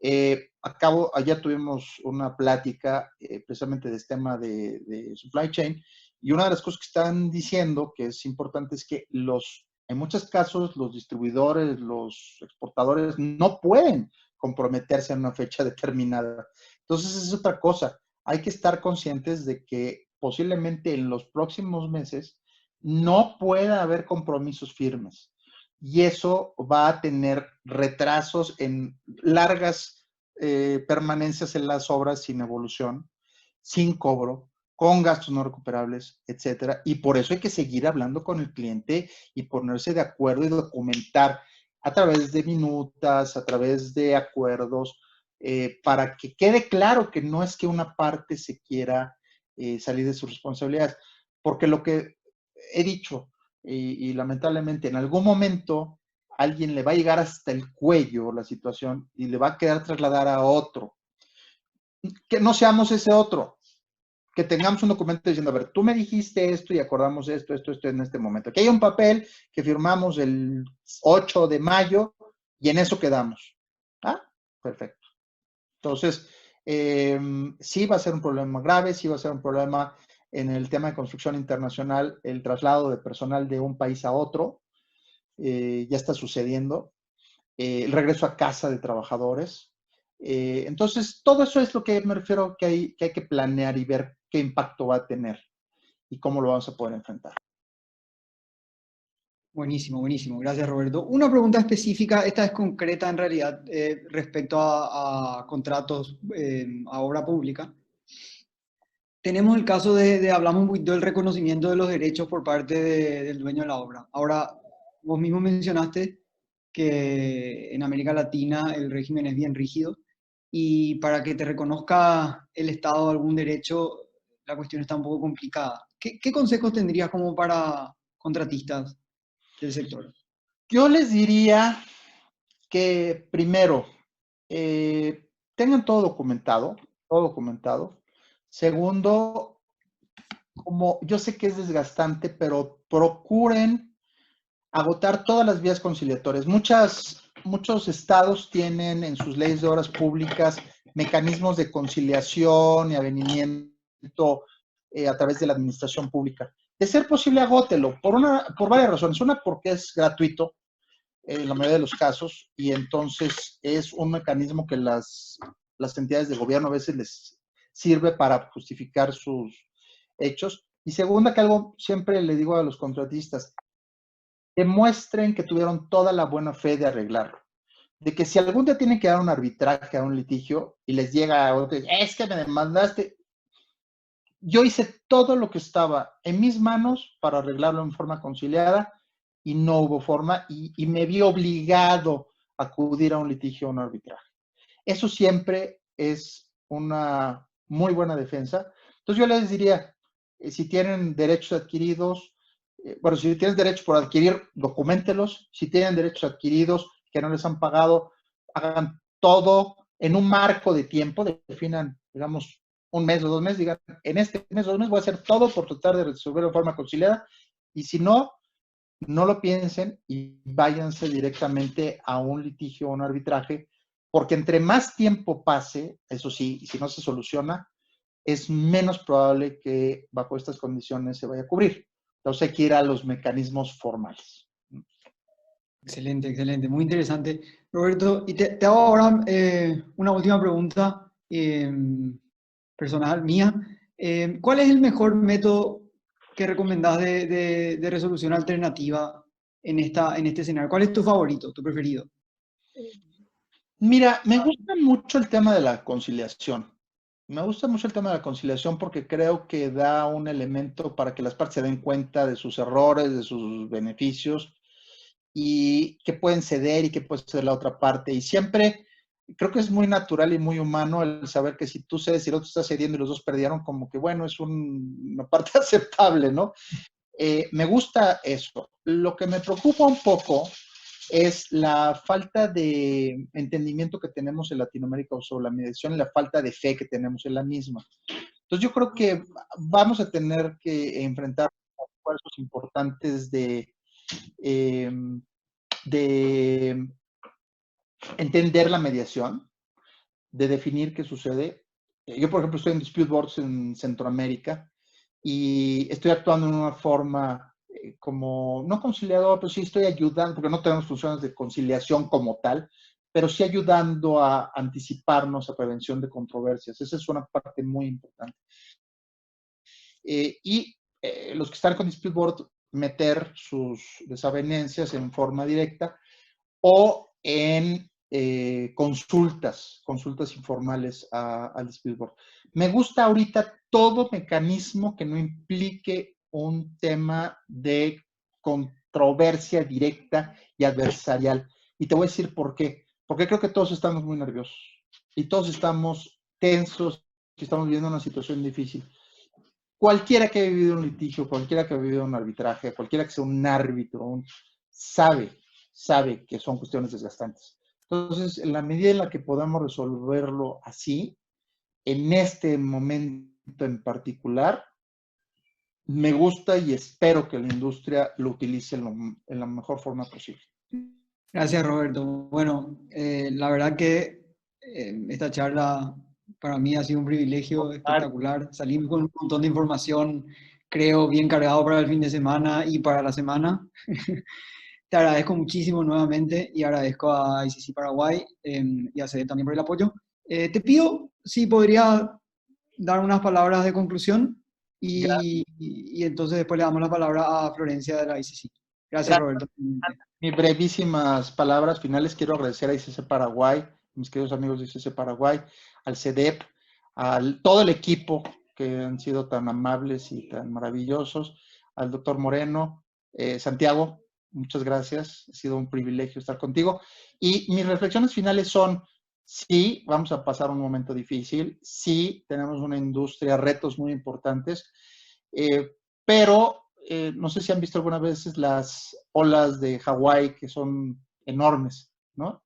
Ayer tuvimos una plática precisamente de este tema de supply chain, y una de las cosas que están diciendo que es importante es que en muchos casos los distribuidores, los exportadores no pueden comprometerse en una fecha determinada. Entonces es otra cosa. Hay que estar conscientes de que posiblemente en los próximos meses no pueda haber compromisos firmes. Y eso va a tener retrasos en largas permanencias en las obras sin evolución, sin cobro, con gastos no recuperables, etcétera. Y por eso hay que seguir hablando con el cliente y ponerse de acuerdo y documentar a través de minutas, a través de acuerdos, para que quede claro que no es que una parte se quiera salir de sus responsabilidades. Porque lo que he dicho, y lamentablemente en algún momento alguien le va a llegar hasta el cuello la situación y le va a quedar trasladar a otro. Que no seamos ese otro, que tengamos un documento diciendo, a ver, tú me dijiste esto y acordamos esto en este momento. Aquí hay un papel que firmamos el 8 de mayo y en eso quedamos. Ah, perfecto. Entonces, sí va a ser un problema grave, sí va a ser un problema en el tema de construcción internacional, el traslado de personal de un país a otro, ya está sucediendo, el regreso a casa de trabajadores. Entonces, todo eso es lo que me refiero que hay que planear y ver qué impacto va a tener y cómo lo vamos a poder enfrentar. Buenísimo, buenísimo. Gracias, Roberto. Una pregunta específica, esta es concreta en realidad, respecto a contratos a obra pública. Tenemos el caso hablamos un poquito del reconocimiento de los derechos por parte del dueño de la obra. Ahora, vos mismo mencionaste que en América Latina el régimen es bien rígido y para que te reconozca el Estado algún derecho, la cuestión está un poco complicada. ¿Qué consejos tendrías como para contratistas del sector? Yo les diría que primero tengan todo documentado. Segundo, como yo sé que es desgastante, pero procuren agotar todas las vías conciliatorias. Muchos estados tienen en sus leyes de obras públicas mecanismos de conciliación y avenimiento a través de la administración pública. De ser posible, agótelo por varias razones. Una, porque es gratuito en la mayoría de los casos, y entonces es un mecanismo que las entidades de gobierno a veces les sirve para justificar sus hechos. Y segunda, que algo siempre le digo a los contratistas, demuestren que tuvieron toda la buena fe de arreglarlo. De que si algún día tienen que dar un arbitraje a un litigio y les llega otro, es que me demandaste, yo hice todo lo que estaba en mis manos para arreglarlo en forma conciliada y no hubo forma y me vi obligado a acudir a un litigio o un arbitraje. Eso siempre es una muy buena defensa. Entonces yo les diría, si tienen derechos adquiridos, bueno, si tienen derechos por adquirir, documentelos. Si tienen derechos adquiridos que no les han pagado, hagan todo en un marco de tiempo, definan, digamos, un mes o 2 meses, digan, en este mes o 2 meses voy a hacer todo por tratar de resolverlo de forma conciliada, y si no, no lo piensen y váyanse directamente a un litigio o un arbitraje, porque entre más tiempo pase, eso sí, y si no se soluciona, es menos probable que bajo estas condiciones se vaya a cubrir. Entonces hay que ir a los mecanismos formales. Excelente, excelente, muy interesante. Roberto, y te hago ahora una última pregunta personal mía. ¿Cuál es el mejor método que recomendás de resolución alternativa en este escenario? ¿Cuál es tu favorito, tu preferido? Mira, me gusta mucho el tema de la conciliación. Me gusta mucho el tema de la conciliación porque creo que da un elemento para que las partes se den cuenta de sus errores, de sus beneficios y que pueden ceder y que puede ceder la otra parte. Y siempre creo que es muy natural y muy humano el saber que si tú cedes y el otro está cediendo y los dos perdieron, como que bueno, es una parte aceptable, ¿no? Me gusta eso. Lo que me preocupa un poco es la falta de entendimiento que tenemos en Latinoamérica sobre la mediación y la falta de fe que tenemos en la misma. Entonces yo creo que vamos a tener que enfrentar esfuerzos importantes de entender la mediación, de definir qué sucede. Yo, por ejemplo, estoy en Dispute Boards en Centroamérica y estoy actuando en una forma como, no conciliador, pero sí estoy ayudando, porque no tenemos funciones de conciliación como tal, pero sí ayudando a anticiparnos a prevención de controversias. Esa es una parte muy importante. Los que están con Dispute Board, meter sus desavenencias en forma directa o en consultas informales al Dispute Board. Me gusta ahorita todo mecanismo que no implique un tema de controversia directa y adversarial. Y te voy a decir por qué. Porque creo que todos estamos muy nerviosos y todos estamos tensos y estamos viviendo una situación difícil. Cualquiera que haya vivido un litigio, cualquiera que haya vivido un arbitraje, cualquiera que sea un árbitro, sabe que son cuestiones desgastantes. Entonces, en la medida en la que podamos resolverlo así, en este momento en particular, me gusta y espero que la industria lo utilice en la mejor forma posible. Gracias, Roberto. Bueno, la verdad que esta charla para mí ha sido un privilegio espectacular. Salimos con un montón de información, creo, bien cargado para el fin de semana y para la semana. Te agradezco muchísimo nuevamente y agradezco a ICC Paraguay y a CEDEP también por el apoyo. Te pido si podría dar unas palabras de conclusión y entonces después le damos la palabra a Florencia de la ICC. Gracias, Roberto. Mis brevísimas palabras finales. Quiero agradecer a ICC Paraguay, mis queridos amigos de ICC Paraguay, al CEDEP, a todo el equipo que han sido tan amables y tan maravillosos, al doctor Moreno, Santiago, muchas gracias. Ha sido un privilegio estar contigo. Y mis reflexiones finales son, sí, vamos a pasar un momento difícil, sí, tenemos una industria, retos muy importantes, pero no sé si han visto algunas veces las olas de Hawái, que son enormes, ¿no?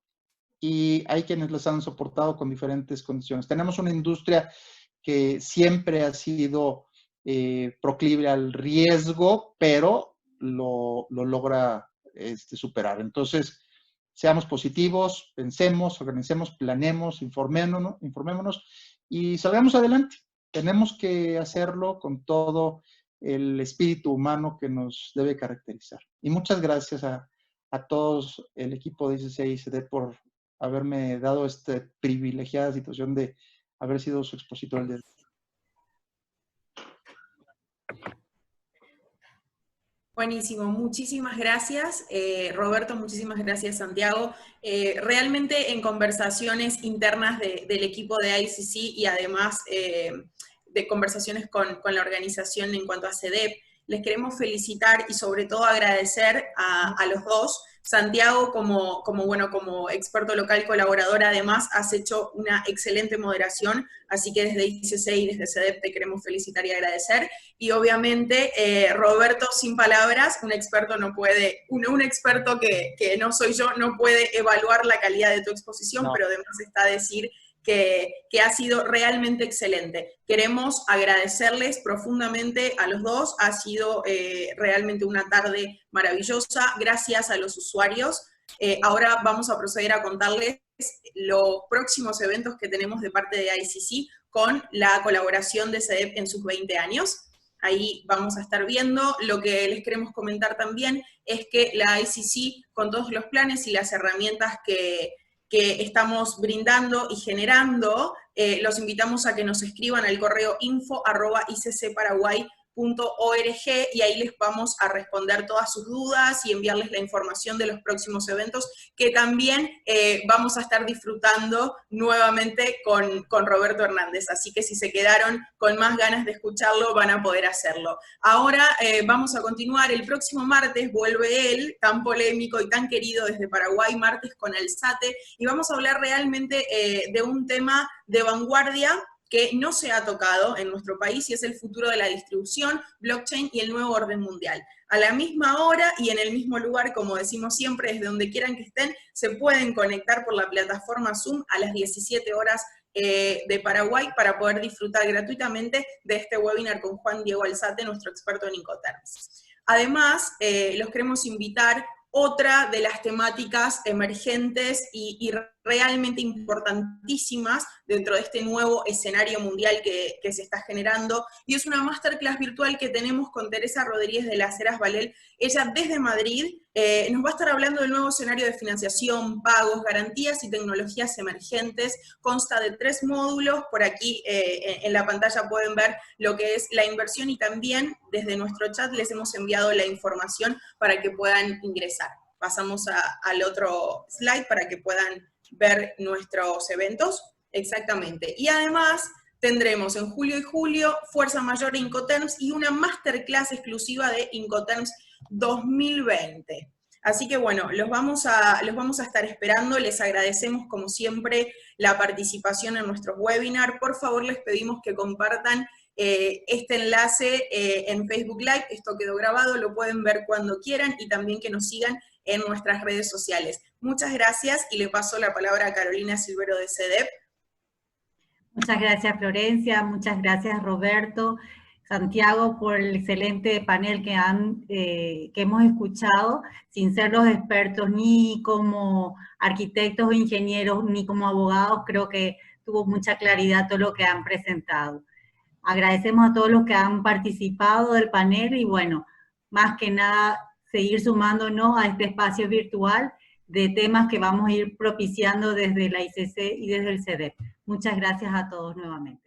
Y hay quienes las han soportado con diferentes condiciones. Tenemos una industria que siempre ha sido proclive al riesgo, pero lo logra superar. Entonces, seamos positivos, pensemos, organicemos, planeemos, informémonos y salgamos adelante. Tenemos que hacerlo con todo el espíritu humano que nos debe caracterizar. Y muchas gracias a todos el equipo de ICC y CEDEP por haberme dado esta privilegiada situación de haber sido su expositor el día de hoy. Buenísimo, muchísimas gracias Roberto, muchísimas gracias Santiago. Realmente en conversaciones internas del equipo de ICC y además de conversaciones con la organización en cuanto a CEDEP, les queremos felicitar y sobre todo agradecer a los dos. Santiago, como experto local colaborador, además, has hecho una excelente moderación, así que desde ICC y desde CEDEP te queremos felicitar y agradecer. Y obviamente, Roberto, sin palabras, un experto no puede, un experto que no soy yo, no puede evaluar la calidad de tu exposición, no. Pero además está decir que ha sido realmente excelente. Queremos agradecerles profundamente a los dos, ha sido realmente una tarde maravillosa, gracias a los usuarios. Ahora vamos a proceder a contarles los próximos eventos que tenemos de parte de ICC con la colaboración de CEDEP en sus 20 años. Ahí vamos a estar viendo. Lo que les queremos comentar también es que la ICC, con todos los planes y las herramientas que estamos brindando y generando, los invitamos a que nos escriban al correo info@iccparaguay.com y ahí les vamos a responder todas sus dudas y enviarles la información de los próximos eventos que también vamos a estar disfrutando nuevamente con Roberto Hernández. Así que si se quedaron con más ganas de escucharlo, van a poder hacerlo. Ahora vamos a continuar. El próximo martes vuelve él, tan polémico y tan querido desde Paraguay, Martes con Alzate, y vamos a hablar realmente de un tema de vanguardia que no se ha tocado en nuestro país, y es el futuro de la distribución, blockchain y el nuevo orden mundial. A la misma hora y en el mismo lugar, como decimos siempre, desde donde quieran que estén, se pueden conectar por la plataforma Zoom a las 17 horas de Paraguay para poder disfrutar gratuitamente de este webinar con Juan Diego Alzate, nuestro experto en Incoterms. Además, los queremos invitar. Otra de las temáticas emergentes y realmente importantísimas dentro de este nuevo escenario mundial que se está generando, y es una masterclass virtual que tenemos con Teresa Rodríguez de las Heras Valel. Ella desde Madrid nos va a estar hablando del nuevo escenario de financiación, pagos, garantías y tecnologías emergentes. Consta de 3 módulos, por aquí en la pantalla pueden ver lo que es la inversión, y también desde nuestro chat les hemos enviado la información para que puedan ingresar. Pasamos al otro slide para que puedan ver nuestros eventos. Exactamente. Y además tendremos en julio y julio Fuerza Mayor Incoterms y una masterclass exclusiva de Incoterms 2020. Así que bueno, los vamos a estar esperando. Les agradecemos como siempre la participación en nuestros webinars. Por favor, les pedimos que compartan este enlace en Facebook Live. Esto quedó grabado, lo pueden ver cuando quieran, y también que nos sigan en nuestras redes sociales. Muchas gracias, y le paso la palabra a Carolina Silvero de CEDEP. Muchas gracias, Florencia, muchas gracias, Roberto, Santiago, por el excelente panel que hemos escuchado, sin ser los expertos ni como arquitectos o ingenieros, ni como abogados. Creo que tuvo mucha claridad todo lo que han presentado. Agradecemos a todos los que han participado del panel, y bueno, más que nada, seguir sumándonos a este espacio virtual de temas que vamos a ir propiciando desde la ICC y desde el CEDEP. Muchas gracias a todos nuevamente.